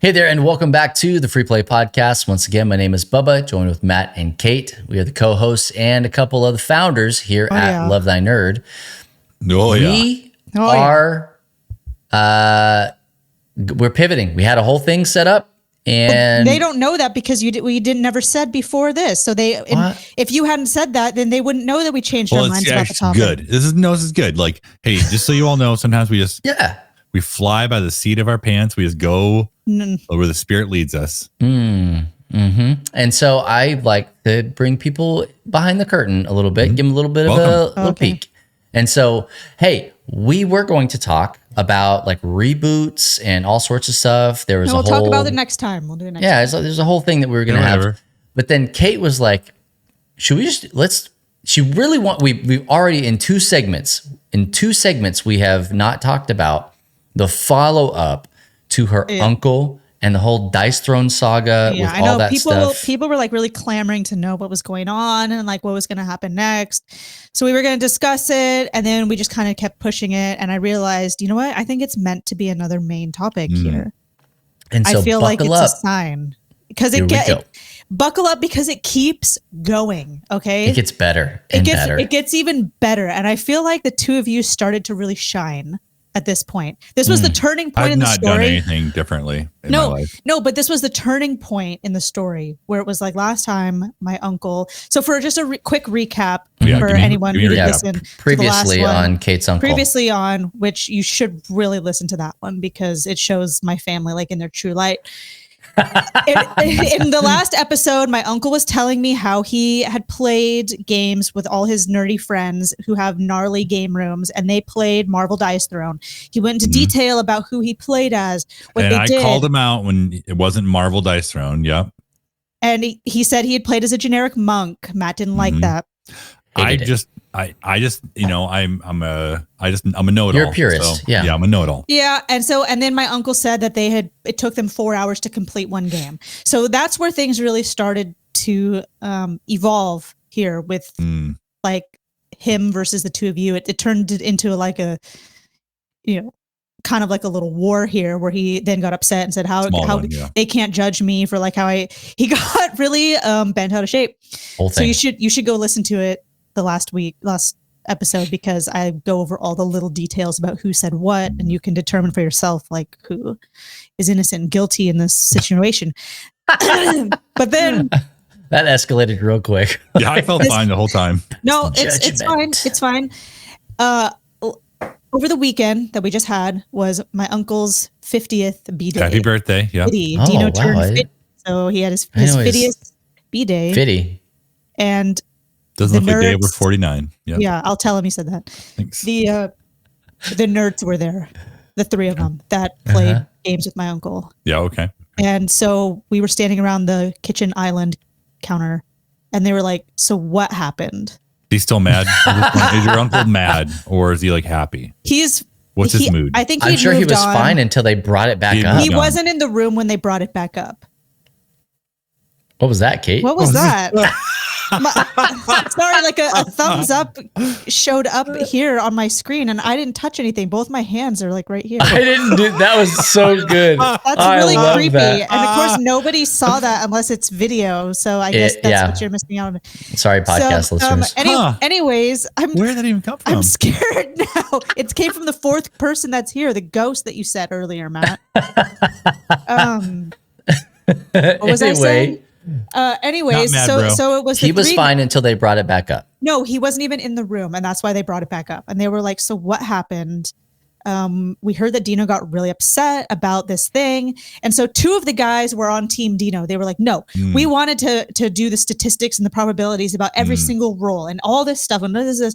Hey there, and welcome back to the Free Play Podcast. Once again, my name is Bubba, joined with Matt and Kate. We are the co-hosts and a couple of the founders here at Love Thy Nerd. We're pivoting. We had a whole thing set up, and they don't know that because we didn't never said before this. So if you hadn't said that, then they wouldn't know that we changed our minds about the topic. Good. This is good. Like, hey, just so you all know, sometimes we just we fly by the seat of our pants. We just go where the Spirit leads us. And so I like to bring people behind the curtain a little bit, give them a little bit of a little peek. And so, hey, we were going to talk about like reboots and all sorts of stuff. There was we'll talk about it next time. We'll do it next time. So there's a whole thing that we were going to have. But then Kate was like, should we just, she really we've already in two segments we have not talked about the follow-up to her uncle and the whole Dice Throne saga with all that stuff. People were like really clamoring to know what was going on and like what was going to happen next. So we were going to discuss it, and then we just kind of kept pushing it. And I realized, you know what? I think it's meant to be another main topic here. And so I feel like it's a sign. because buckle up because it keeps going. Okay, it gets better and better. It gets even better, and I feel like the two of you started to really shine at this point. This was the turning point in the story. I've not done anything differently in my life. No, but this was the turning point in the story where it was like last time my uncle. So for just a quick recap for anyone who didn't listen previously to the last one, on Kate's uncle. Previously on, which you should really listen to that one because it shows my family like in their true light. In the last episode, my uncle was telling me how he had played games with all his nerdy friends who have gnarly game rooms, and they played Marvel Dice Throne. He went into detail about who he played as, what they did. Called him out when it wasn't Marvel Dice Throne. Yep. And he said he had played as a generic monk. Matt didn't like that. I'm a know-it-all. You're a purist. So, yeah, I'm a know-it-all. Yeah. And then my uncle said that it took them 4 hours to complete one game. So that's where things really started to evolve here with like him versus the two of you. It turned it into like a, kind of like a little war here where he then got upset and said how they can't judge me for like how he got really bent out of shape. So you should go listen to it the last episode because I go over all the little details about who said what, and you can determine for yourself like who is innocent and guilty in this situation. But then that escalated real quick. Yeah, I felt fine the whole time. No, it's fine. It's fine. Over the weekend that we just had was my uncle's 50th B-Day. Happy birthday. Yeah. Dino turned 50, so he had his 50th B-Day. 50. And doesn't look like day over 49. Yep. Yeah, I'll tell him he said that. Thanks. The nerds were there, the three of them that played games with my uncle. Yeah, okay. And so we were standing around the kitchen island counter, and they were like, "So what happened?" He's still mad? Is your uncle mad, or is he like happy? What's his mood? I think I'm sure he was fine until they brought it back up. He wasn't in the room when they brought it back up. What was that, Kate? What was that? Sorry, like a thumbs up showed up here on my screen, and I didn't touch anything. Both my hands are like right here. I didn't do that. Was so good. That's really creepy. That. And of course, nobody saw that unless it's video. So I guess that's what you're missing out on. Sorry, podcast listeners. Anyways, where did that even come from? I'm scared now. It came from the fourth person that's here, the ghost that you said earlier, Matt. What was I saying? Anyways, so it was. He was fine until they brought it back up. No, he wasn't even in the room, and that's why they brought it back up. And they were like, "So what happened?" We heard that Dino got really upset about this thing, and so two of the guys were on Team Dino. They were like, "No, we wanted to do the statistics and the probabilities about every single roll and all this stuff." And this is,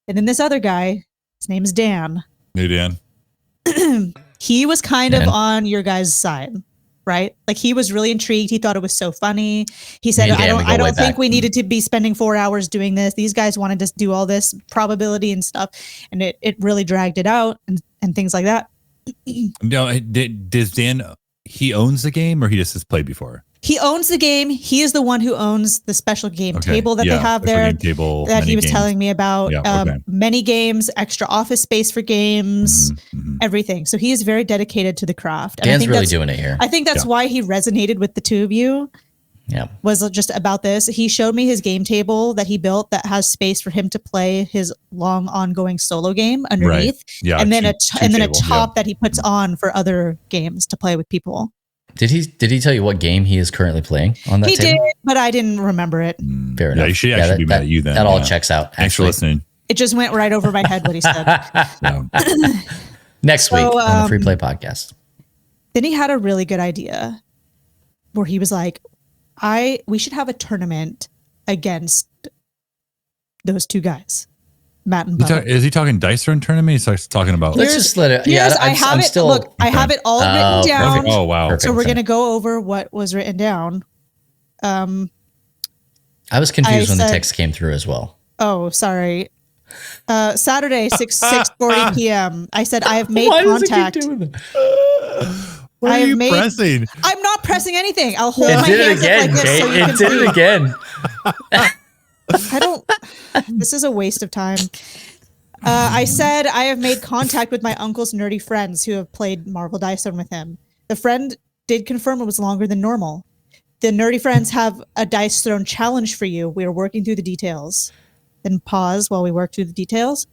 and then this other guy, his name is Dan. Hey, Dan. He was kind of on your guys' side. Right? Like he was really intrigued. He thought it was so funny. He said, I don't think we needed to be spending 4 hours doing this. These guys wanted to do all this probability and stuff. And it really dragged it out and things like that. No, does Dan, he owns the game or he just has played before? He owns the game. He is the one who owns the special game table that they have there that he was telling me about. Many games, extra office space for games, everything. So he is very dedicated to the craft. And Dan's really doing it here. I think that's why he resonated with the two of you. Yeah. Was just about this. He showed me his game table that he built that has space for him to play his long ongoing solo game underneath. Right. Yeah, and then a top that he puts on for other games to play with people. Did he tell you what game he is currently playing on that table? He did, but I didn't remember it. Fair enough. Yeah, you should actually be mad at you then. That all checks out. Thanks for listening. It just went right over my head what he said. Next week on the Free Play Podcast. Then he had a really good idea where he was like, we should have a tournament against those two guys. Matt and Bubba. Is he talking Dice Run tournament? He's talking about. Let's just let it. Yeah, I have it. Look, I have it all written down. Perfect. Oh wow! So we're gonna go over what was written down. I was confused when the text came through as well. Oh, sorry. Saturday, 6:40 p.m. I said I have made contact. What are you pressing? I'm not pressing anything. I'll hold my hands again, up like this. Kate. It did it again. I don't. This is a waste of time. I said I have made contact with my uncle's nerdy friends who have played Marvel Dice Throne with him. The friend did confirm it was longer than normal. the nerdy friends have a dice throne challenge for you. We are working through the details. Then pause while we work through the details.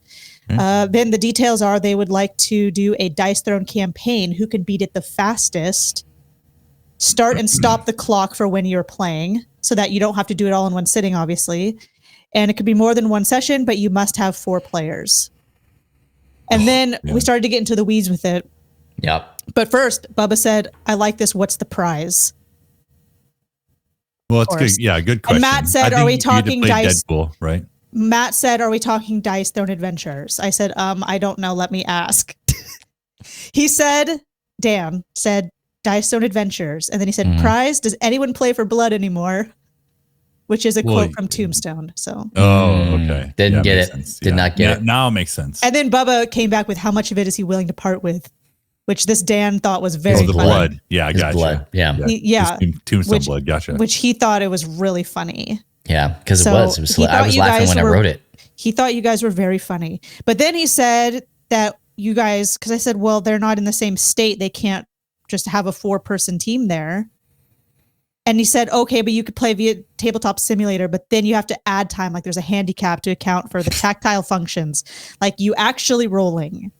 Then the details are they would like to do a dice throne campaign. Who can beat it the fastest? Start and stop the clock for when you're playing so that you don't have to do it all in one sitting, obviously. And it could be more than one session, but you must have 4 players. And then we started to get into the weeds with it. Yep. But first, Bubba said, I like this. What's the prize? Well, it's good. Yeah, good question. And Matt said, I are we think you need to talking play dice? Deadpool, right? Matt said, are we talking Dice Throne Adventures? I said, I don't know. Let me ask. He said, Dan said, Dice Throne Adventures. And then he said, prize, does anyone play for blood anymore? Which is a quote from Tombstone. So. Oh, okay. Didn't get it. Sense. Did not get it. Now it makes sense. And then Bubba came back with how much of it is he willing to part with, which this Dan thought was very the funny. blood. Yeah, I His gotcha. blood. Yeah. Yeah. Tombstone Which- blood. Gotcha. Which he thought it was really funny. Yeah. Because So it was. he I thought was you laughing guys when I were- wrote it. He thought you guys were very funny. But then he said that you guys, because I said, well, they're not in the same state. They can't just have a 4-person team there. And he said, okay, but you could play via tabletop simulator, but then you have to add time. Like there's a handicap to account for the tactile functions. Like you actually rolling.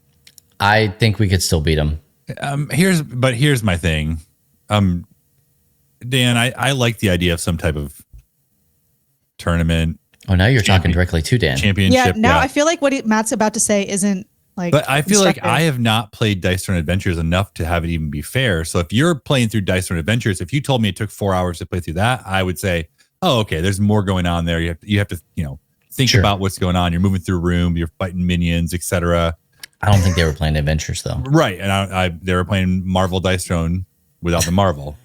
I think we could still beat them. Here's my thing. Dan, I like the idea of some type of tournament. Oh, now you're talking directly to Dan. Championship. Yeah, now I feel like what Matt's about to say isn't like. But I feel like instructive. I have not played Dice Throne Adventures enough to have it even be fair. So if you're playing through Dice Throne Adventures, if you told me it took 4 hours to play through that, I would say, oh, okay, there's more going on there. You have to think Sure. about what's going on. You're moving through a room, you're fighting minions, etc. I don't think they were playing adventures though. Right, and they were playing Marvel Dice Throne without the Marvel.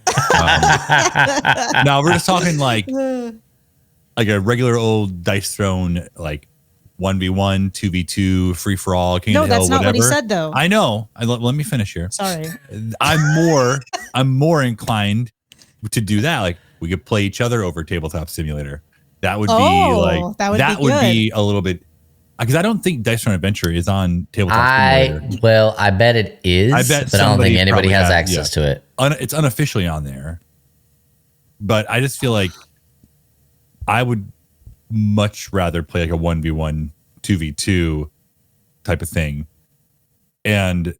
Now we're just talking like a regular old Dice Throne, like 1v1, 2v2, free for all, King No, of the Hill, that's not whatever. what he said, though. I know. Let me finish here. Sorry. I'm more inclined to do that. Like we could play each other over Tabletop Simulator. That would be like that would be a little bit, because I don't think Dice Throne Adventure is on Tabletop Simulator. I bet it is. I bet but I don't somebody think anybody probably has has, access to it. It's unofficially on there, but I just feel like I would much rather play like a 1v1, 2v2 type of thing. And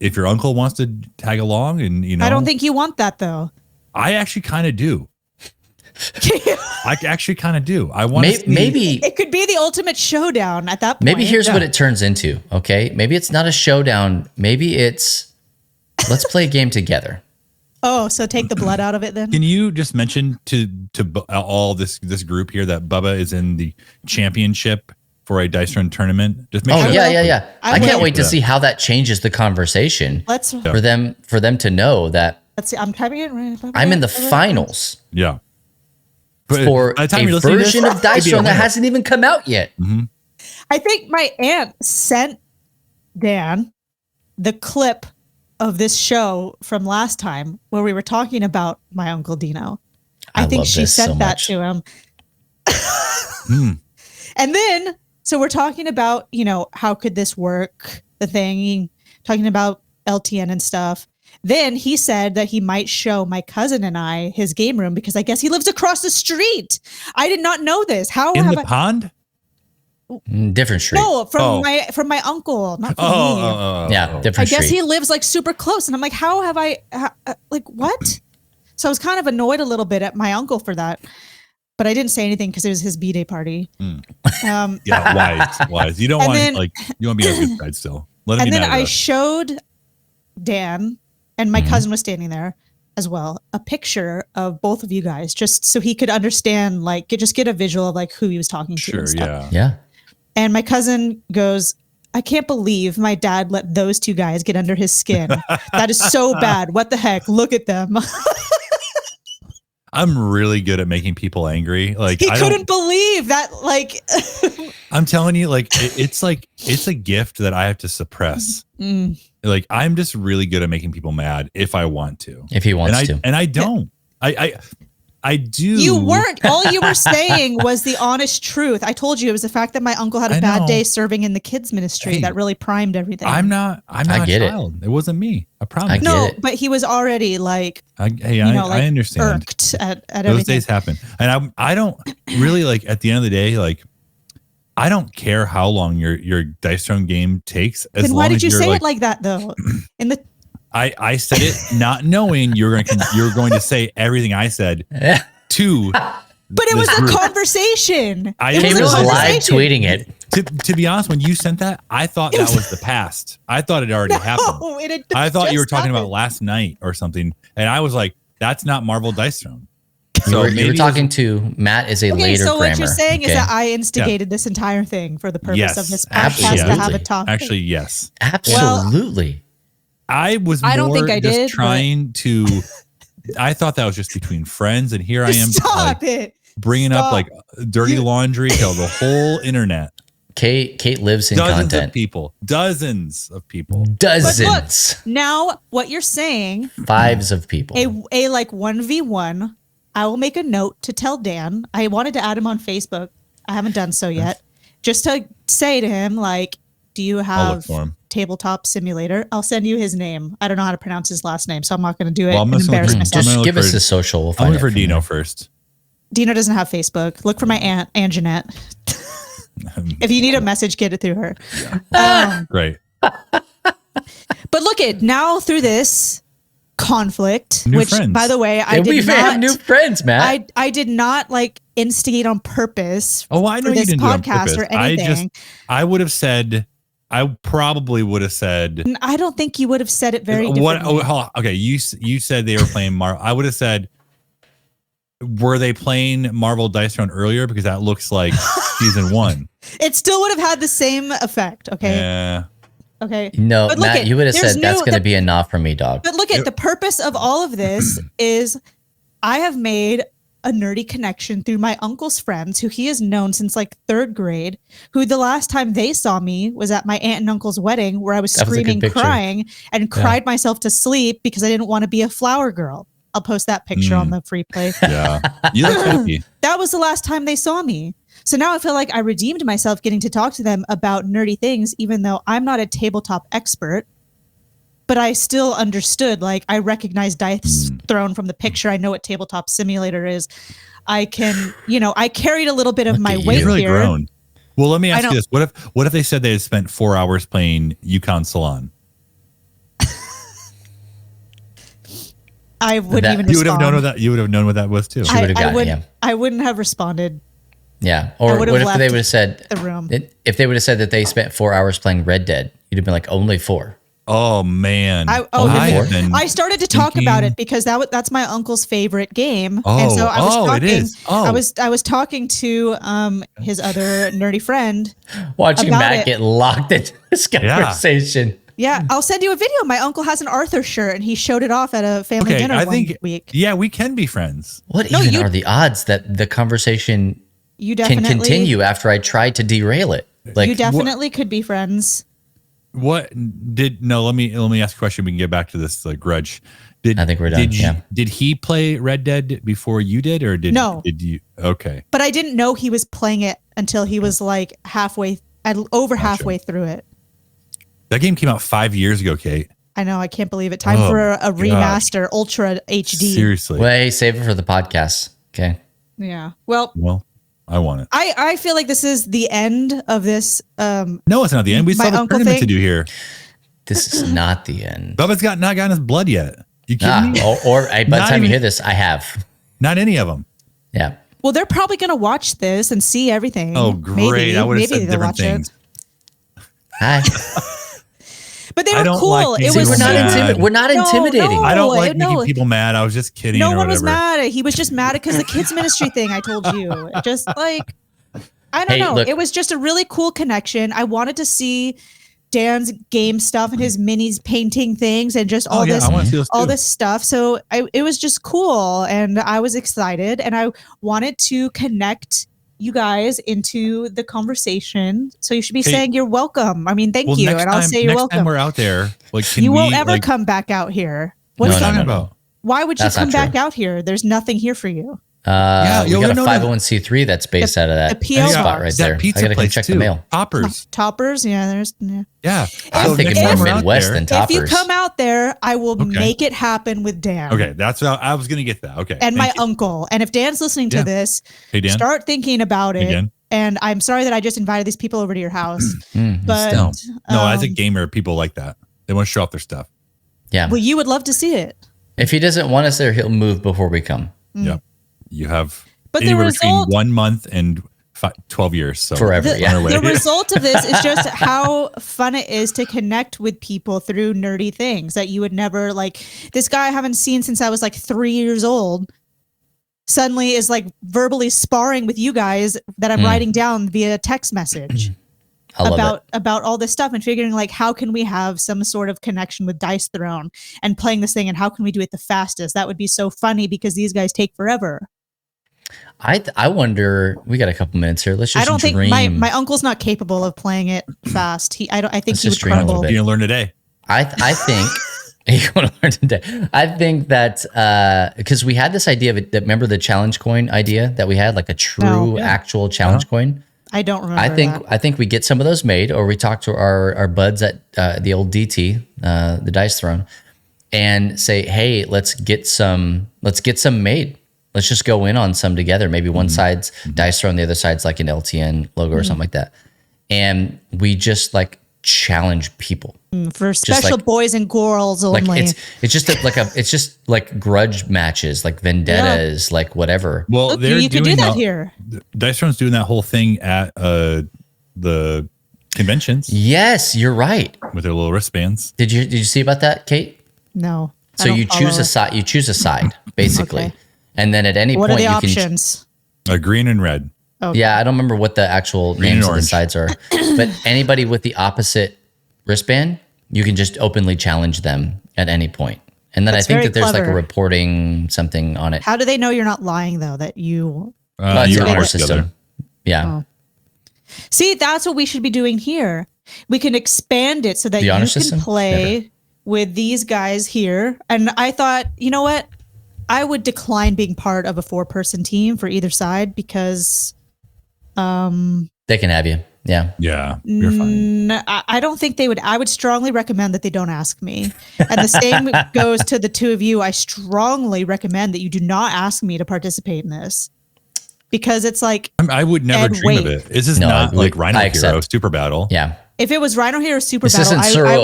if your uncle wants to tag along, and I don't think you want that though. I actually kind of do. I actually kind of do. I want Maybe It could be the ultimate showdown at that point. Maybe here's what it turns into. Okay, maybe it's not a showdown. Maybe it's let's play a game together. Oh, so take the blood out of it then? Can you just mention to all this group here that Bubba is in the championship for a Dice Throne tournament? Just make Oh sure. yeah. I I can't will. wait to see how that changes the conversation Let's for them to know that see. I'm typing it right. I'm in the finals Yeah. But for by the time a you're listening to this, version of I'd Dice be a Throne that winner. hasn't even come out yet. I think my aunt sent Dan the clip of this show from last time where we were talking about my Uncle Dino. I think love she this so sent that much. to him. And then, so we're talking about, how could this work? The thing, talking about LTN and stuff. Then he said that he might show my cousin and I his game room because I guess he lives across the street. I did not know this. How In have the I? pont? Different street. No, Oh. from my uncle, not from me. Yeah, I different guess street. he lives like super close, and I'm like, how have I? Like what? So I was kind of annoyed a little bit at my uncle for that, but I didn't say anything because it was his b-day party. Yeah, wise. You don't And want then- you want to be on the good side still. Let him And be then mad at I us. showed Dan, and my cousin was standing there as well, a picture of both of you guys, just so he could understand, like, get a visual of like who he was talking to. Sure, and stuff. yeah. Yeah. And my cousin goes, I can't believe my dad let those two guys get under his skin. That is so bad. What the heck? Look at them. I'm really good at making people angry. Like He I couldn't believe that. Like, I'm telling you, like it's a gift that I have to suppress. Like I'm just really good at making people mad if I want to. If he wants to. And I don't. I do. You weren't. All you were saying was the honest truth. I told you it was the fact that my uncle had a bad day serving in the kids ministry that really primed everything. I'm not a child. It wasn't me. I promise. No, but he was already like, I understand. Irked at Those everything. days happen. And I don't really like at the end of the day, like, I don't care how long your Dice Throne game takes. Then why did you say it like that though? I said it not knowing you're going to say everything I said to. But it was a conversation. He was live tweeting it. To be honest, when you sent that, I thought that was the past. I thought it already happened. I thought you were talking about last night or something, and I was like, "That's not Marvel Dice Throne." So you were talking to Matt is a later so grammar. What you're saying is that I instigated this entire thing for the purpose of this podcast to have a topic. Actually, yes. Absolutely. I was I don't think I just did, trying to. I thought that was just between friends, and here I am. Stop it. Bringing up like dirty laundry to the whole internet. Kate lives in dozens content. Of people. Dozens of people. Dozens. But look, now what you're saying. Fives of people. A like 1v1. I will make a note to tell Dan. I wanted to add him on Facebook. I haven't done so yet. Just to say to him, like, do you have Tabletop Simulator? I'll send you his name. I don't know how to pronounce his last name, so I'm not going to do it and embarrass myself. Just give us his social. We'll find it for Dino first. Dino doesn't have Facebook. Look for my aunt, Anjanette. If you need a message, get it through her. Right. But look at now through this conflict, which friends. by the way, I did not have new friends, Matt. I did not like instigate on purpose. Oh, I know for you this didn't do it on podcast purpose. or anything. I would have said. I probably would have said. I don't think you would have said it very differently. Okay, you said they were playing Marvel. I would have said, were they playing Marvel Dice Throne earlier? Because that looks like season 1. It still would have had the same effect. Okay. Yeah. Okay. No, Matt, you would have said that's going to be a not for me, dog. But look at the purpose of all of this is I have made a nerdy connection through my uncle's friends who he has known since like 3rd grade, who the last time they saw me was at my aunt and uncle's wedding where I was screaming, crying, and cried myself to sleep because I didn't want to be a flower girl. I'll post that picture on the free play. Yeah. You look happy. That was the last time they saw me. So now I feel like I redeemed myself getting to talk to them about nerdy things, even though I'm not a tabletop expert. But I still understood, like I recognize Dice Throne from the picture. I know what Tabletop Simulator is. I can, I carried a little bit of my weight really here. Grown. Well, let me ask you this. What if they said they had spent 4 hours playing Yukon Salon? I wouldn't even respond. You would have known what that. You would have known what that was too. I wouldn't have responded. Yeah. Or what if they would have said the room? If they would have said that they spent 4 hours playing Red Dead, you'd have been like, only 4. Oh man! I started to talk about it because that's my uncle's favorite game, and so I was talking. It is. I was talking to his other nerdy friend. Watching Matt get locked into this conversation. Yeah, I'll send you a video. My uncle has an Arthur shirt, and he showed it off at a family dinner one week. Yeah, we can be friends. What are the odds that the conversation can continue after I try to derail it? Like, you definitely could be friends. Let me ask a question. We can get back to this grudge. I think we're done. Did he play Red Dead before you did, or did you? Okay. But I didn't know he was playing it until he was like halfway through it. That game came out 5 years ago, Kate. I know. I can't believe it. Time for a remaster, Ultra HD. Seriously. Well, hey, save it for the podcast. Okay. Yeah. Well, I want it. I feel like this is the end of this. No, it's not the end. We still have a tournament to do here. This is not the end. Bubba's not gotten his blood yet. You kidding me? Or by the time you hear this, I have. Not any of them. Yeah. Well, they're probably going to watch this and see everything. Oh, great. I would have said different things. Hi. But they were cool. We're not intimidating. I don't like making people mad. I was just kidding. No one was mad. He was just mad because the kids ministry thing I told you. Just like, I don't know. It was just a really cool connection. I wanted to see Dan's game stuff and his minis painting things and just all this stuff. So it was just cool. And I was excited and I wanted to connect you guys into the conversation. So you should be saying you're welcome. I mean, thank you. And I'll say you're welcome. Next time we're out there, you won't ever come back out here. What are you talking about? Why would you come back out here? There's nothing here for you. We got a no. 501c3 that's based out of that the PO spot right there. That pizza I gotta come place check too. the mail. Toppers. Toppers, there's. Yeah. Yeah. I'm thinking next more time we're out Midwest there- than If Toppers. you come out there, I will make it happen with Dan. Okay, that's what I was gonna get that. Okay. And my thank you. uncle. And if Dan's listening to Yeah. this, Hey, Dan. start thinking about it. Dan. And I'm sorry that I just invited these people over to your house. But No, as a um, gamer, people like that. They want to show off their stuff. Yeah. well, you would love to see it. If he doesn't want us there, he'll move before we come. Yeah. You have But the anywhere between result- 1 month and 12 years. So Forever. The, Yeah. on our way. the result of this is just how fun it is to connect with people through nerdy things that you would never like. This guy I haven't seen since I was like 3 years old suddenly is like verbally sparring with you guys that I'm writing down via text message I love it. about all this stuff and figuring like how can we have some sort of connection with Dice Throne and playing this thing and how can we do it the fastest? That would be so funny because these guys take forever. I wonder. We got a couple minutes here. Let's just I don't dream. think my uncle's not capable of playing it fast. I think Let's he would just dream a little crumble. bit. You're gonna learn today. I think you're going to learn today. I think that because we had this idea of it. That remember the challenge coin idea that we had, like a true No. actual challenge coin. I don't remember. I think we get some of those made, or we talk to our buds at the old DT, the Dice Throne, and say, hey, let's get some made. Let's just go in on some together. Maybe one side's Dice Throne, the other side's like an LTN logo or something like that, and we just like challenge people. for special like- boys and girls only. Like it's just like grudge matches, like vendettas, like whatever. Well, Look, they're you could do doing that here. Dice Throne's doing that whole thing at the conventions Yes, you're right. with their little wristbands. Did you see about that, Kate? No. I So don't you choose follow a side. You choose a side basically, Okay. and then at any What point are the you can. options? Green and red. Yeah, I don't remember what the actual Green names and of the orange. sides are, but anybody with the opposite wristband, you can just openly challenge them at any point. And then That's I think very that there's like a clever. reporting something on it. How do they know you're not lying though? That you Well, it's You an are honor together. system. Yeah. Oh. see? That's what we should be doing here. We can expand it so that The you honor can system? play with these guys here. And I thought, you know what? I would decline being part of a 4-person team for either side because They can have you. Yeah. Yeah, you're fine. I don't think they would. I would strongly recommend that they don't ask me. And the same goes to the two of you. I strongly recommend that you do not ask me to participate in this because it's like I would never Ed, dream of wait. it. This is No, not like I Rhino Hero accept. Super Battle. Yeah. if it was Rhino Hero Super This Battle, isn't I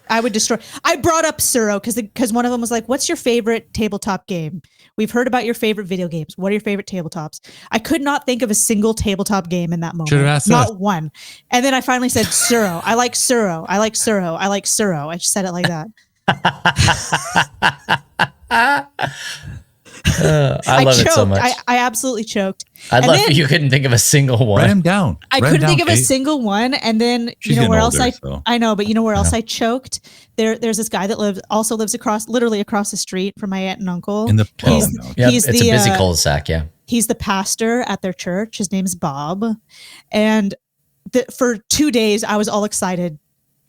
Suro. would destroy. I brought up Suro because one of them was like, "What's your favorite tabletop game?" We've heard about your favorite video games. What are your favorite tabletops? I could not think of a single tabletop game in that moment. Should've asked not us. one. And then I finally said Suro. I like Suro. I like Suro. I like Suro. I just said it like that. I love choked. it so much. I absolutely choked. I'd and love then- if you couldn't think of a single Write one. him down. I Write 'em couldn't down, think of a Kate. single one, and then She's you know where else getting I older, so. I know, but you know where else I choked? There's this guy that lives literally across the street from my aunt and uncle. In the He's- no. Yeah, he's it's the, a busy uh, cul-de-sac. Yeah. He's the pastor at their church. His name's Bob, and for 2 days I was all excited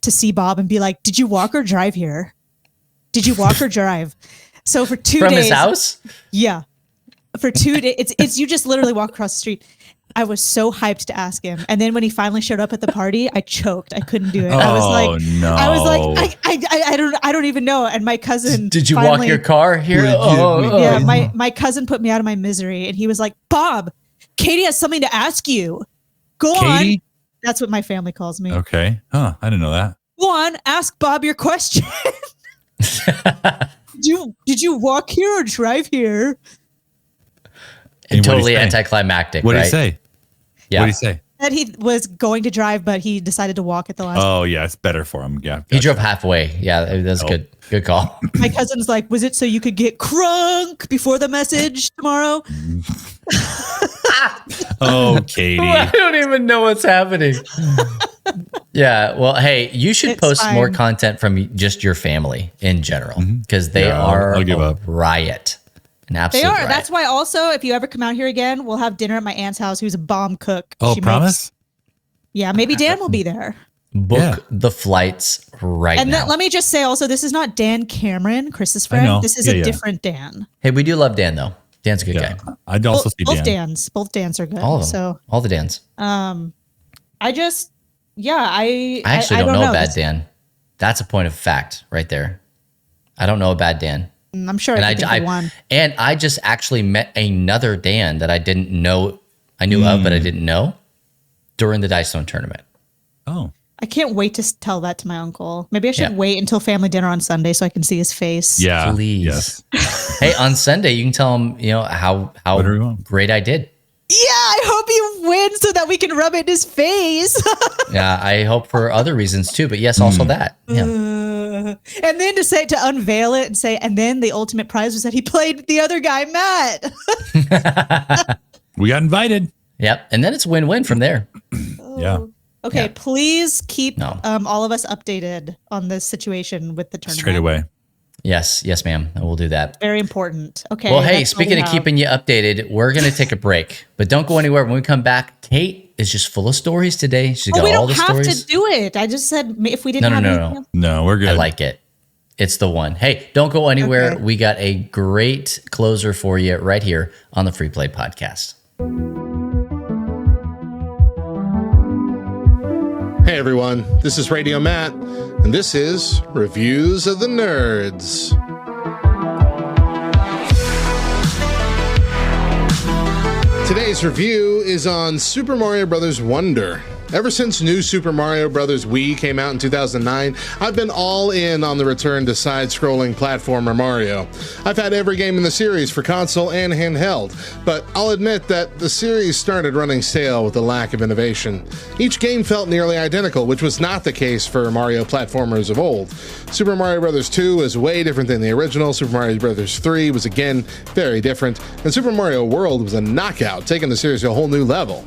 to see Bob and be like, "Did you walk or drive here? Did you walk or drive?" So for 2 From days, his house? yeah. For 2 days, it's you just literally walk across the street. I was so hyped to ask him, and then when he finally showed up at the party, I choked. I couldn't do it. I was like, no. I was like, I don't even know. And my cousin, Did you walk finally- your car here? Yeah, my cousin put me out of my misery, and he was like, "Bob, Katie has something to ask you. Go Katie? on." That's what my family calls me. Okay. Huh. I didn't know that. Go on, ask Bob your question. Did you walk here or drive here? And And what'd he totally say? anticlimactic, What did right? he say? Yeah. What did he say? That he was going to drive, but he decided to walk at the last. Oh, yeah. It's better for him. Yeah. He gotcha. drove halfway. Yeah, that's Oh. good. Good call. My cousin's like, "Was it so you could get crunk before the message tomorrow?" Oh, Katie. I don't even know what's happening. Yeah, well, hey, you should It's post more fine. content from just your family in general because they Yeah, are I'll give a up. riot, an They absolute are. riot. That's why also, if you ever come out here again, we'll have dinner at my aunt's house, who's a bomb cook. Oh, She promise? Yeah, maybe Dan will be there. Book Yeah. the flights right And now. then, let me just say also, this is not Dan Cameron, Chris's friend. know. This is Yeah, a yeah. different Dan. Hey, we do love Dan though. Dan's a good guy. I'd also see both Dan. Dans. Both Dans are good. All of them. So all the Dans. I just, I actually don't know a bad This- Dan. That's a point of fact right there. I don't know a bad Dan. I'm sure And I can think of one. and I just actually met another Dan that I didn't know. I knew of, but I didn't know during the Dice Zone tournament. Oh, I can't wait to tell that to my uncle. Maybe I should Yeah. wait until family dinner on Sunday so I can see his face. yeah. Please. Yes. Hey, on Sunday you can tell him, how Whatever you want. great I did. Yeah, I hope he wins so that we can rub it in his face. Yeah, I hope for other reasons too, but yes, also that. Yeah. And then to unveil it and say, and then the ultimate prize was that he played the other guy, Matt. We got invited. Yep. And then it's win-win from there. Yeah. Okay, Yeah. please keep No. all of us updated on this situation with the tournament. Straight away. Yes, ma'am. I will do that. Very important. Okay. Well, hey, that's all we speaking of have. keeping you updated, we're going to take a break, but don't go anywhere. When we come back, Kate is just full of stories today. She's got we all don't the have stories. to do it. I just said if we didn't No, have no, anything else. No, we're good. I like it. It's the one. Hey, don't go anywhere. Okay. We got a great closer for you right here on the Free Play Podcast. Hey everyone, this is Radio Matt, and this is Reviews of the Nerds. Today's review is on Super Mario Bros. Wonder. Ever since New Super Mario Bros. Wii came out in 2009, I've been all in on the return to side-scrolling platformer Mario. I've had every game in the series for console and handheld, but I'll admit that the series started running stale with the lack of innovation. Each game felt nearly identical, which was not the case for Mario platformers of old. Super Mario Bros. 2 was way different than the original, Super Mario Bros. 3 was again very different, and Super Mario World was a knockout, taking the series to a whole new level.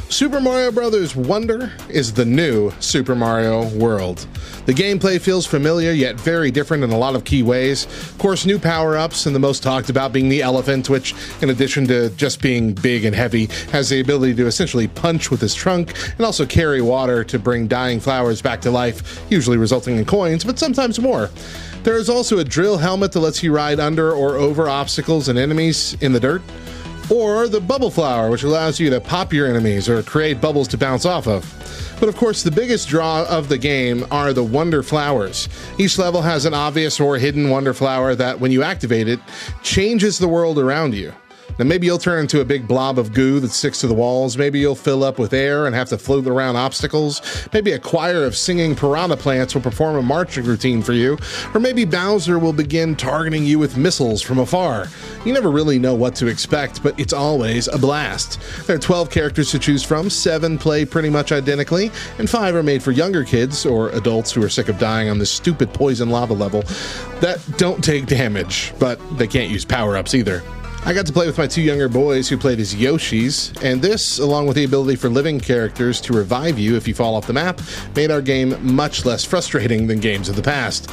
Super Mario Bros. Wonder is the new Super Mario World. The gameplay feels familiar yet very different in a lot of key ways. Of course, new power-ups, and the most talked about being the elephant, which, in addition to just being big and heavy, has the ability to essentially punch with his trunk and also carry water to bring dying flowers back to life, usually resulting in coins, but sometimes more. There is also a drill helmet that lets you ride under or over obstacles and enemies in the dirt. Or the bubble flower, which allows you to pop your enemies or create bubbles to bounce off of. But of course, the biggest draw of the game are the Wonder Flowers. Each level has an obvious or hidden Wonder Flower that, when you activate it, changes the world around you. Now, maybe you'll turn into a big blob of goo that sticks to the walls. Maybe you'll fill up with air and have to float around obstacles. Maybe a choir of singing piranha plants will perform a marching routine for you. Or maybe Bowser will begin targeting you with missiles from afar. You never really know what to expect, but it's always a blast. There are 12 characters to choose from, 7 play pretty much identically, and 5 are made for younger kids or adults who are sick of dying on this stupid poison lava level that don't take damage, but they can't use power-ups either. I got to play with my 2 younger boys who played as Yoshis, and this, along with the ability for living characters to revive you if you fall off the map, made our game much less frustrating than games of the past.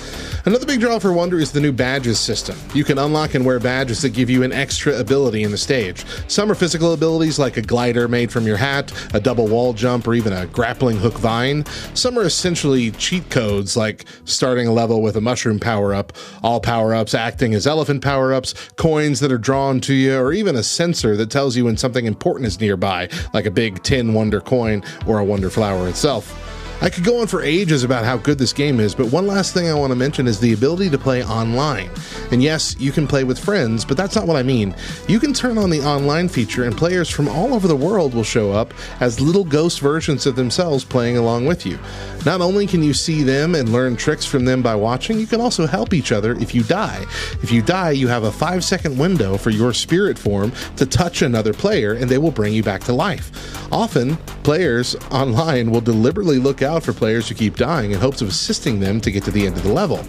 Another big draw for Wonder is the new badges system. You can unlock and wear badges that give you an extra ability in the stage. Some are physical abilities like a glider made from your hat, a double wall jump, or even a grappling hook vine. Some are essentially cheat codes like starting a level with a mushroom power-up, all power-ups acting as elephant power-ups, coins that are drawn to you, or even a sensor that tells you when something important is nearby, like a big tin Wonder coin or a Wonder Flower itself. I could go on for ages about how good this game is, but one last thing I want to mention is the ability to play online. And yes, you can play with friends, but that's not what I mean. You can turn on the online feature and players from all over the world will show up as little ghost versions of themselves playing along with you. Not only can you see them and learn tricks from them by watching, you can also help each other if you die. If you die, you have a 5-second window for your spirit form to touch another player and they will bring you back to life. Often, players online will deliberately look out for players who keep dying in hopes of assisting them to get to the end of the level.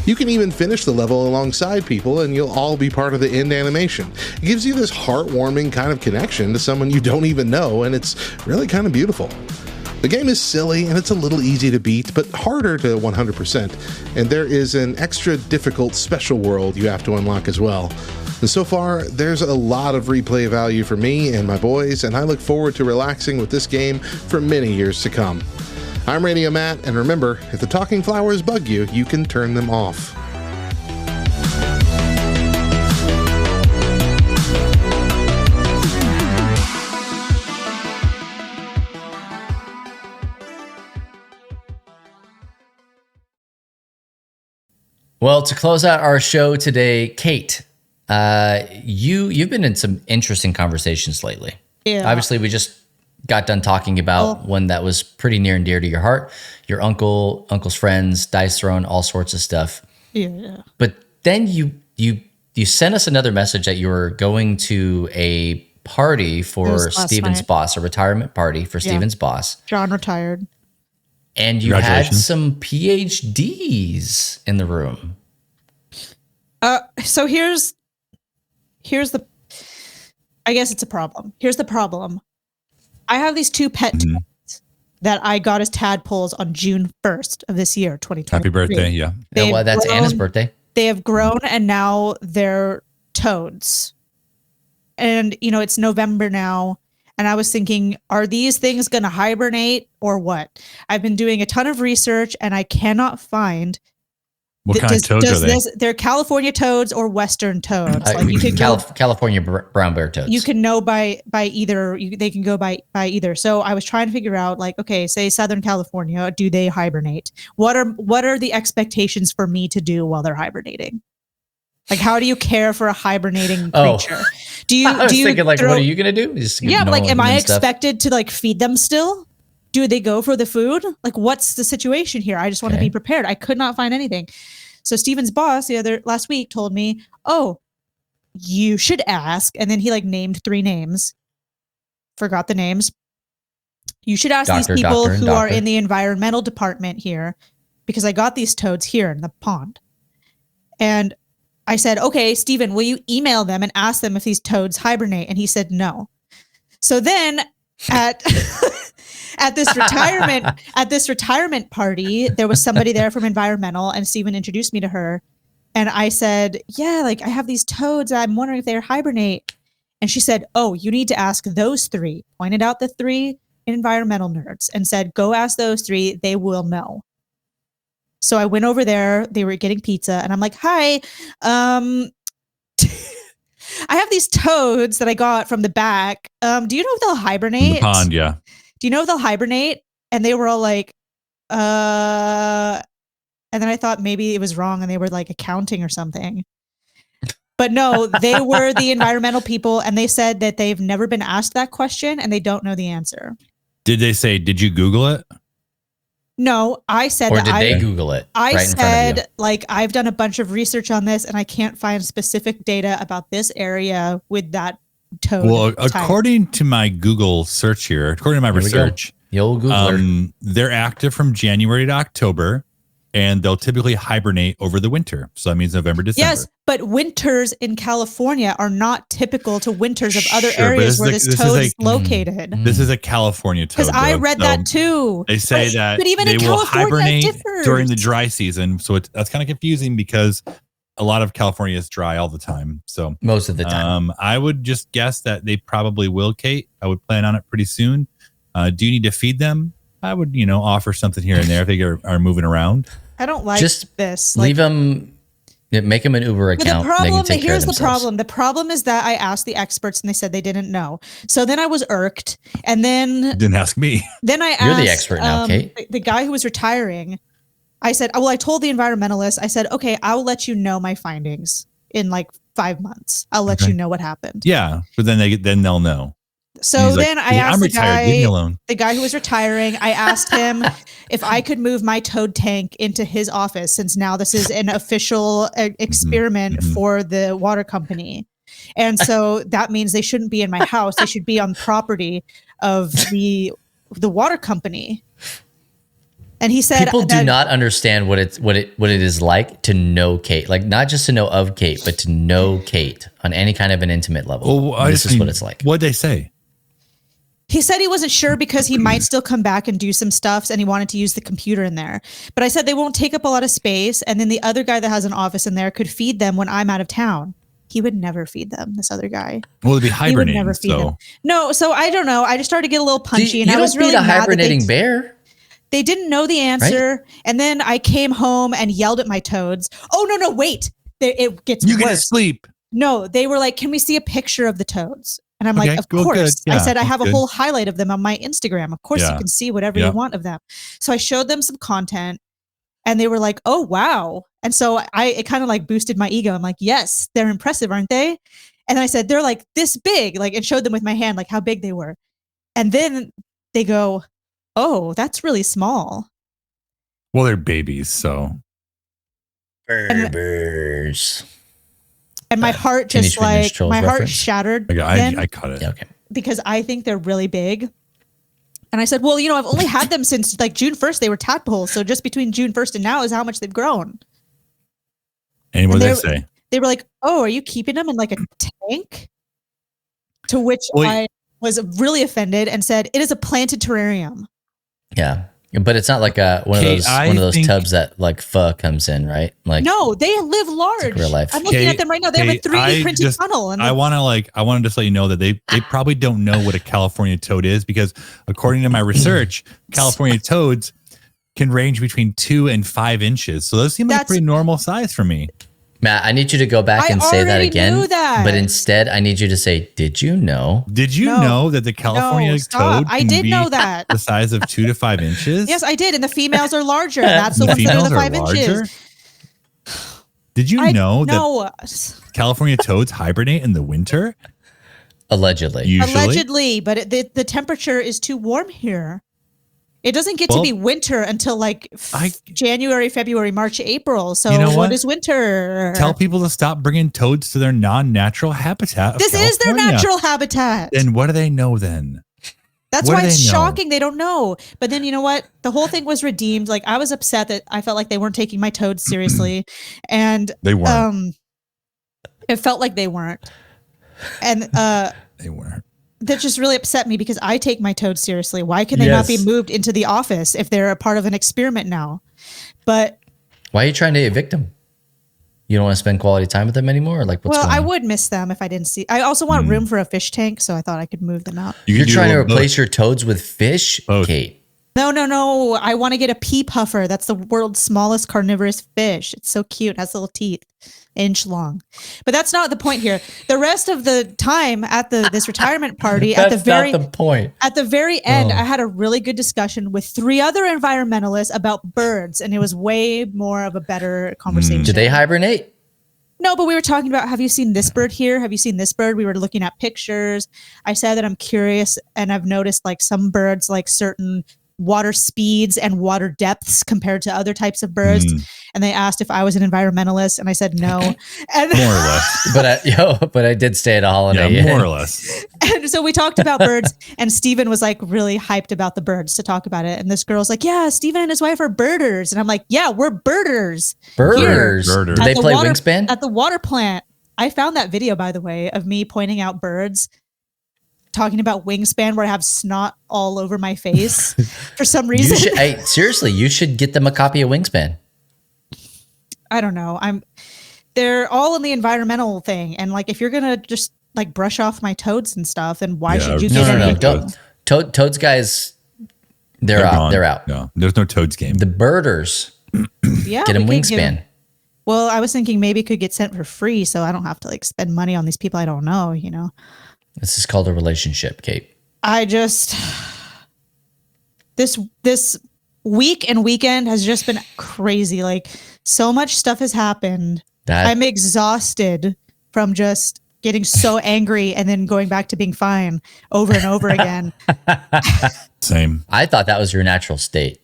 You can even finish the level alongside people and you'll all be part of the end animation. It gives you this heartwarming kind of connection to someone you don't even know, and it's really kind of beautiful. The game is silly and it's a little easy to beat, but harder to 100%, and there is an extra difficult special world you have to unlock as well. And so far, there's a lot of replay value for me and my boys, and I look forward to relaxing with this game for many years to come. I'm Radio Matt, and remember, if the talking flowers bug you, you can turn them off. Well, to close out our show today, Kate, you've been in some interesting conversations lately. Yeah. Obviously, we just got done talking about one that was pretty near and dear to your heart. Your uncle's friends, dice thrown, all sorts of stuff. Yeah. But then you sent us another message that you were going to a party for Steven's night. boss, a retirement party for Steven's boss. John retired. And you had some PhDs in the room. So here's the, I guess it's a problem. Here's the problem. I have these two pet toads that I got as tadpoles on June 1st of this year, 2020. Happy birthday. Yeah. Well, that's Anna's birthday. They have grown and now they're toads. And, it's November now. And I was thinking, are these things going to hibernate or what? I've been doing a ton of research and I cannot find. What kind of toads are they? They're California toads or Western toads. Like you can California brown bear toads. You can know by either. They can go by either. So I was trying to figure out, like, okay, say Southern California, do they hibernate? What are the expectations for me to do while they're hibernating? Like, how do you care for a hibernating creature? I was thinking, like, what are you gonna do? Am I expected to like feed them still? Do they go for the food? Like, what's the situation here? I just want to be prepared. I could not find anything. So Steven's boss last week told me, oh, you should ask. And then he like named 3 names. Forgot the names. You should ask these people who are in the environmental department here, because I got these toads here in the pond. And I said, okay, Steven, will you email them and ask them if these toads hibernate? And he said, no. So then at this retirement party, there was somebody there from environmental, and Steven introduced me to her. And I said, yeah, like I have these toads. I'm wondering if they hibernate. And she said, oh, you need to ask those 3. Pointed out the 3 environmental nerds and said, go ask those 3. They will know. So I went over there. They were getting pizza. And I'm like, hi, I have these toads that I got from the back. Do you know if they'll hibernate? In the pond, yeah. Do you know if they'll hibernate? And they were all like, and then I thought maybe it was wrong and they were like accounting or something. But no, they were the environmental people, and they said that they've never been asked that question and they don't know the answer. Did they say, did you Google it? No, I said or that. Or did they Google it? I said, like, I've done a bunch of research on this and I can't find specific data about this area with that toad. Well, type. according to my Google search here, according to my research, the old Googler. They're active from January to October, and they'll typically hibernate over the winter. So that means November, December. Yes, but winters in California are not typical to winters of other areas where this toad is located. This is a California toad. Because I read that too. They say that but even they in will California, hibernate during the dry season. So that's kind of confusing because a lot of California is dry all the time. So most of the time, I would just guess that they probably will, Kate. I would plan on it pretty soon. Do you need to feed them? I would, offer something here and there if they are moving around. I don't like this. Leave them, make them an Uber account. Here's the problem. The problem is that I asked the experts and they said they didn't know. So then I was irked. And then didn't ask me. Then I asked, you're the expert now, Kate. The guy who was retiring. I said, I told the environmentalist, I said, okay, I'll let you know my findings in like 5 months. I'll let you know what happened. Yeah, but then they'll know. So then I asked I'm retired. Leave me alone. The guy who was retiring, I asked him if I could move my toad tank into his office, since now this is an official experiment for the water company. And so that means they shouldn't be in my house. They should be on property of the water company. And he said, people do not understand what it is like to know Kate, like not just to know of Kate, but to know Kate on any kind of an intimate level. Well, this is what it's like. What'd they say? He said he wasn't sure because he might still come back and do some stuff, and he wanted to use the computer in there. But I said they won't take up a lot of space, and then the other guy that has an office in there could feed them when I'm out of town. He would never feed them, this other guy. Well, it'd be hibernating. He would never feed them. No, so I don't know. I just started to get a little punchy, and I was really mad. You don't feed a mad hibernating bear. They didn't know the answer, right? And then I came home and yelled at my toads. Oh, no, wait. It gets worse. You get to sleep. No, they were like, can we see a picture of the toads? And I'm like, of course. Good. Yeah, I said, I have a whole highlight of them on my Instagram. Of course, you can see whatever you want of them. So I showed them some content and they were like, oh, wow. And so it kind of like boosted my ego. I'm like, yes, they're impressive, aren't they? And I said, they're like this big, like, and showed them with my hand, like how big they were. And then they go, oh, that's really small. Well, they're babies, so. Berbers. And my heart just like, my heart shattered. I caught it. Yeah, okay. Because I think they're really big. And I said, well, you know, I've only had them since like June 1st, they were tadpoles. So just between June 1st and now is how much they've grown. And what did they say? They were like, oh, are you keeping them in like a tank? To which I was really offended and said, it is a planted terrarium. Yeah. But it's not like one of those tubs that like pho comes in, right? Like no, they live large. Like real life. I'm looking at them right now. They have a 3D printed tunnel. And I want to just let you know that they probably don't know what a California toad is, because according to my research, California toads can range between 2 and 5 inches. So those seem like pretty normal size for me. Matt, I need you to go back and say that again. Knew that. But instead, I need you to say, did you know? Did you know that the California toad can know that. The size of 2 to 5 inches? Yes, I did. And the females are larger. That's the ones that are the 5 inches. Did you know that California toads hibernate in the winter? Allegedly. Usually. Allegedly, but the temperature is too warm here. It doesn't get to be winter until like January, February, March, April. So what is winter? Tell people to stop bringing toads to their non-natural habitat. This is their natural habitat. Then what do they know then? That's why it's shocking. They don't know. But then you know what? The whole thing was redeemed. Like I was upset that I felt like they weren't taking my toads seriously. And they weren't. It felt like they weren't. And they weren't. That just really upset me because I take my toads seriously. Why can they not be moved into the office if they're a part of an experiment now? But why are you trying to evict them? You don't want to spend quality time with them anymore? Or like, what's going on? I would miss them if I didn't see. I also want room for a fish tank, so I thought I could move them out. You're trying to replace your toads with fish, Kate? No. I want to get a pea puffer. That's the world's smallest carnivorous fish. It's so cute. It has little teeth, inch long. But that's not the point here. The rest of the time at this retirement party, not the point. At the very end, I had a really good discussion with 3 other environmentalists about birds, and it was way more of a better conversation. Did they hibernate? No, but we were talking about, have you seen this bird here? Have you seen this bird? We were looking at pictures. I said that I'm curious, and I've noticed like some birds like certain water speeds and water depths compared to other types of birds. And they asked if I was an environmentalist, and I said no. And more or less. But I did stay at a holiday. Yeah, more or less. And so we talked about birds, and Steven was like really hyped about the birds to talk about it. And this girl's like, yeah, Steven and his wife are birders. And I'm like, yeah, we're birders. Birders. Did they play Wingspan? At the water plant. I found that video, by the way, of me pointing out birds, talking about Wingspan, where I have snot all over my face for some reason. Seriously, you should get them a copy of Wingspan. I don't know. They're all in the environmental thing. And like, if you're going to just like brush off my toads and stuff, then why should you get any? No. Toads guys, they're out. They're out. No, there's no toads game. The birders, get them Wingspan. Well, I was thinking maybe it could get sent for free, so I don't have to like spend money on these people I don't know, you know? This is called a relationship, Kate. This week and weekend has just been crazy. Like so much stuff has happened. I'm exhausted from just getting so angry and then going back to being fine over and over again. Same. I thought that was your natural state.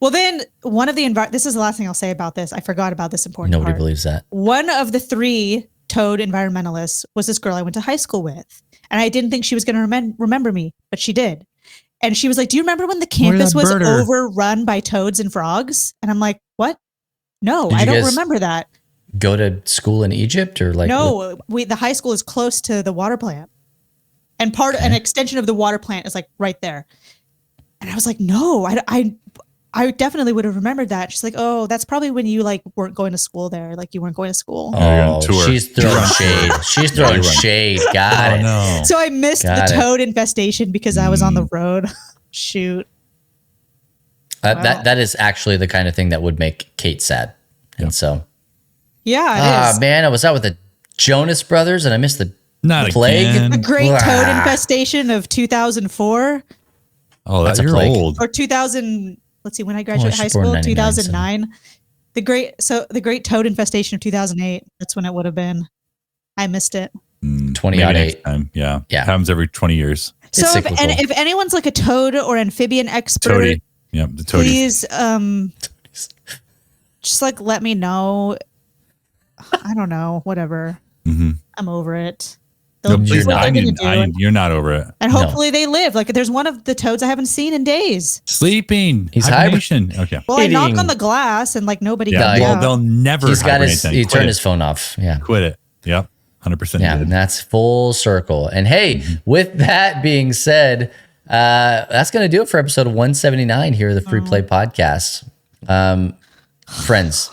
Well, then one of the this is the last thing I'll say about this. I forgot about this important Nobody part. believes that. One of the 3 toad environmentalists was this girl I went to high school with. And I didn't think she was going to remember me, but she did. And she was like, do you remember when the campus was overrun by toads and frogs? And I'm like, what? No, I don't remember that. Go to school in Egypt or like? No, the high school is close to the water plant. And an extension of the water plant is like right there. And I was like, no, I definitely would have remembered that. She's like, oh, that's probably when you like weren't going to school there. Like you weren't going to school. Oh, she's throwing shade. She's throwing shade. Got it. No. So I missed the toad infestation because I was on the road. Shoot. That is actually the kind of thing that would make Kate sad. And so. Yeah, it is. Man, I was out with the Jonas Brothers and I missed the plague. Again. The great toad infestation of 2004. Oh, that's you're old. Or 2000... Let's see, when I graduated high school, 2009. The great toad infestation of 2008. That's when it would have been. I missed it. 2008. Yeah. Yeah. Happens every 20 years. So if anyone's like a toad or amphibian expert, Toady. Yeah, the toadies. please just like let me know. I don't know, whatever. I'm over it. No, They'll do you're what not, they're gonna do. you're not over it. And hopefully they live. Like there's one of the toads I haven't seen in days. Sleeping. He's hibernation. Okay. Well, I knock Eating. on the glass and like nobody Yeah. comes Well, out. they'll never. He's got his. hibernate then. He Quit turned it. his phone off. Yeah. Quit it. Yep. 100%. Yeah, did. and that's full circle. And hey, with that being said, that's going to do it for episode 179 here of the Free Play Podcast. Friends,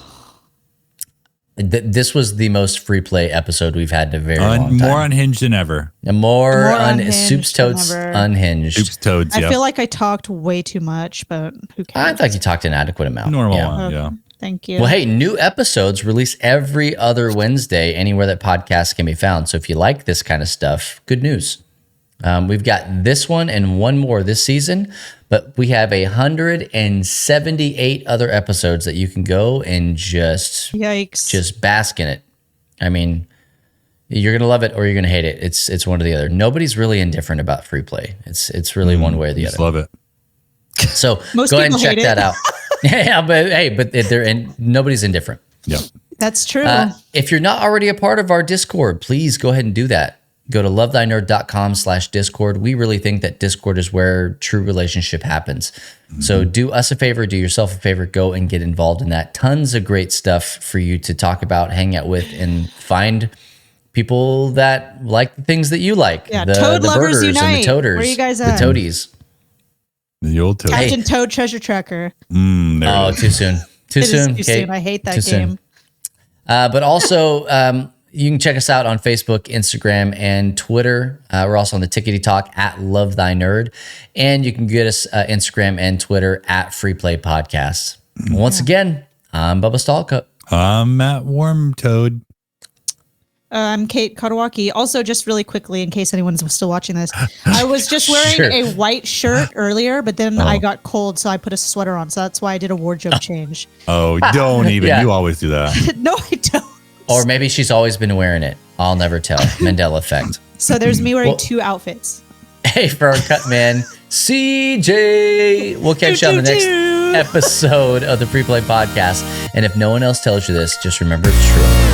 this was the most free play episode we've had in a very long time. More unhinged than ever. And more unhinged Soups Toads than ever. unhinged. Oops, toads. I Yep. feel like I talked way too much, but who cares? I thought you talked an adequate amount. Normal Yeah. one. Yeah. Thank you. Well, hey, new episodes release every other Wednesday anywhere that podcasts can be found. So if you like this kind of stuff, good news. We've got this one and one more this season, but we have 178 other episodes that you can go and just Yikes. bask in it. I mean, you're gonna love it or you're gonna hate it. It's one or the other. Nobody's really indifferent about free play. It's really one way or the Just other. love it. So Most go ahead and people check hate that it. out. Yeah, but they're in. Nobody's indifferent. Yep. That's true. If you're not already a part of our Discord, please go ahead and do that. Go to lovethynerd.com/Discord. We really think that Discord is where true relationship happens. So do us a favor, do yourself a favor, go and get involved in that. Tons of great stuff for you to talk about, hang out with, and find people that like the things that you like. Yeah, the Toad lovers birders unite. and the toaders. Where you guys the at? toadies. The old toad. Captain Toad Treasure Tracker. There Oh, it is. too soon. Too It is soon. too Kate. soon. I hate that Too soon. game. But also, you can check us out on Facebook, Instagram, and Twitter. We're also on the Tickety Talk at Love Thy Nerd. And you can get us Instagram and Twitter at Free Play Podcasts. Once again, I'm Bubba Stallcup. I'm Matt Warm Toad. I'm Kate Katawaki. Also, just really quickly, in case anyone's still watching this, I was just wearing Sure. a white shirt earlier, but then I got cold, so I put a sweater on. So that's why I did a wardrobe change. Oh, don't even. Yeah. You always do that. No, I don't. Or maybe she's always been wearing it. I'll never tell. Mandela effect. So there's me wearing Well- two outfits. Hey, for our cut man, CJ. We'll catch you on the next episode of the Free Play Podcast. And if no one else tells you this, just remember it's true.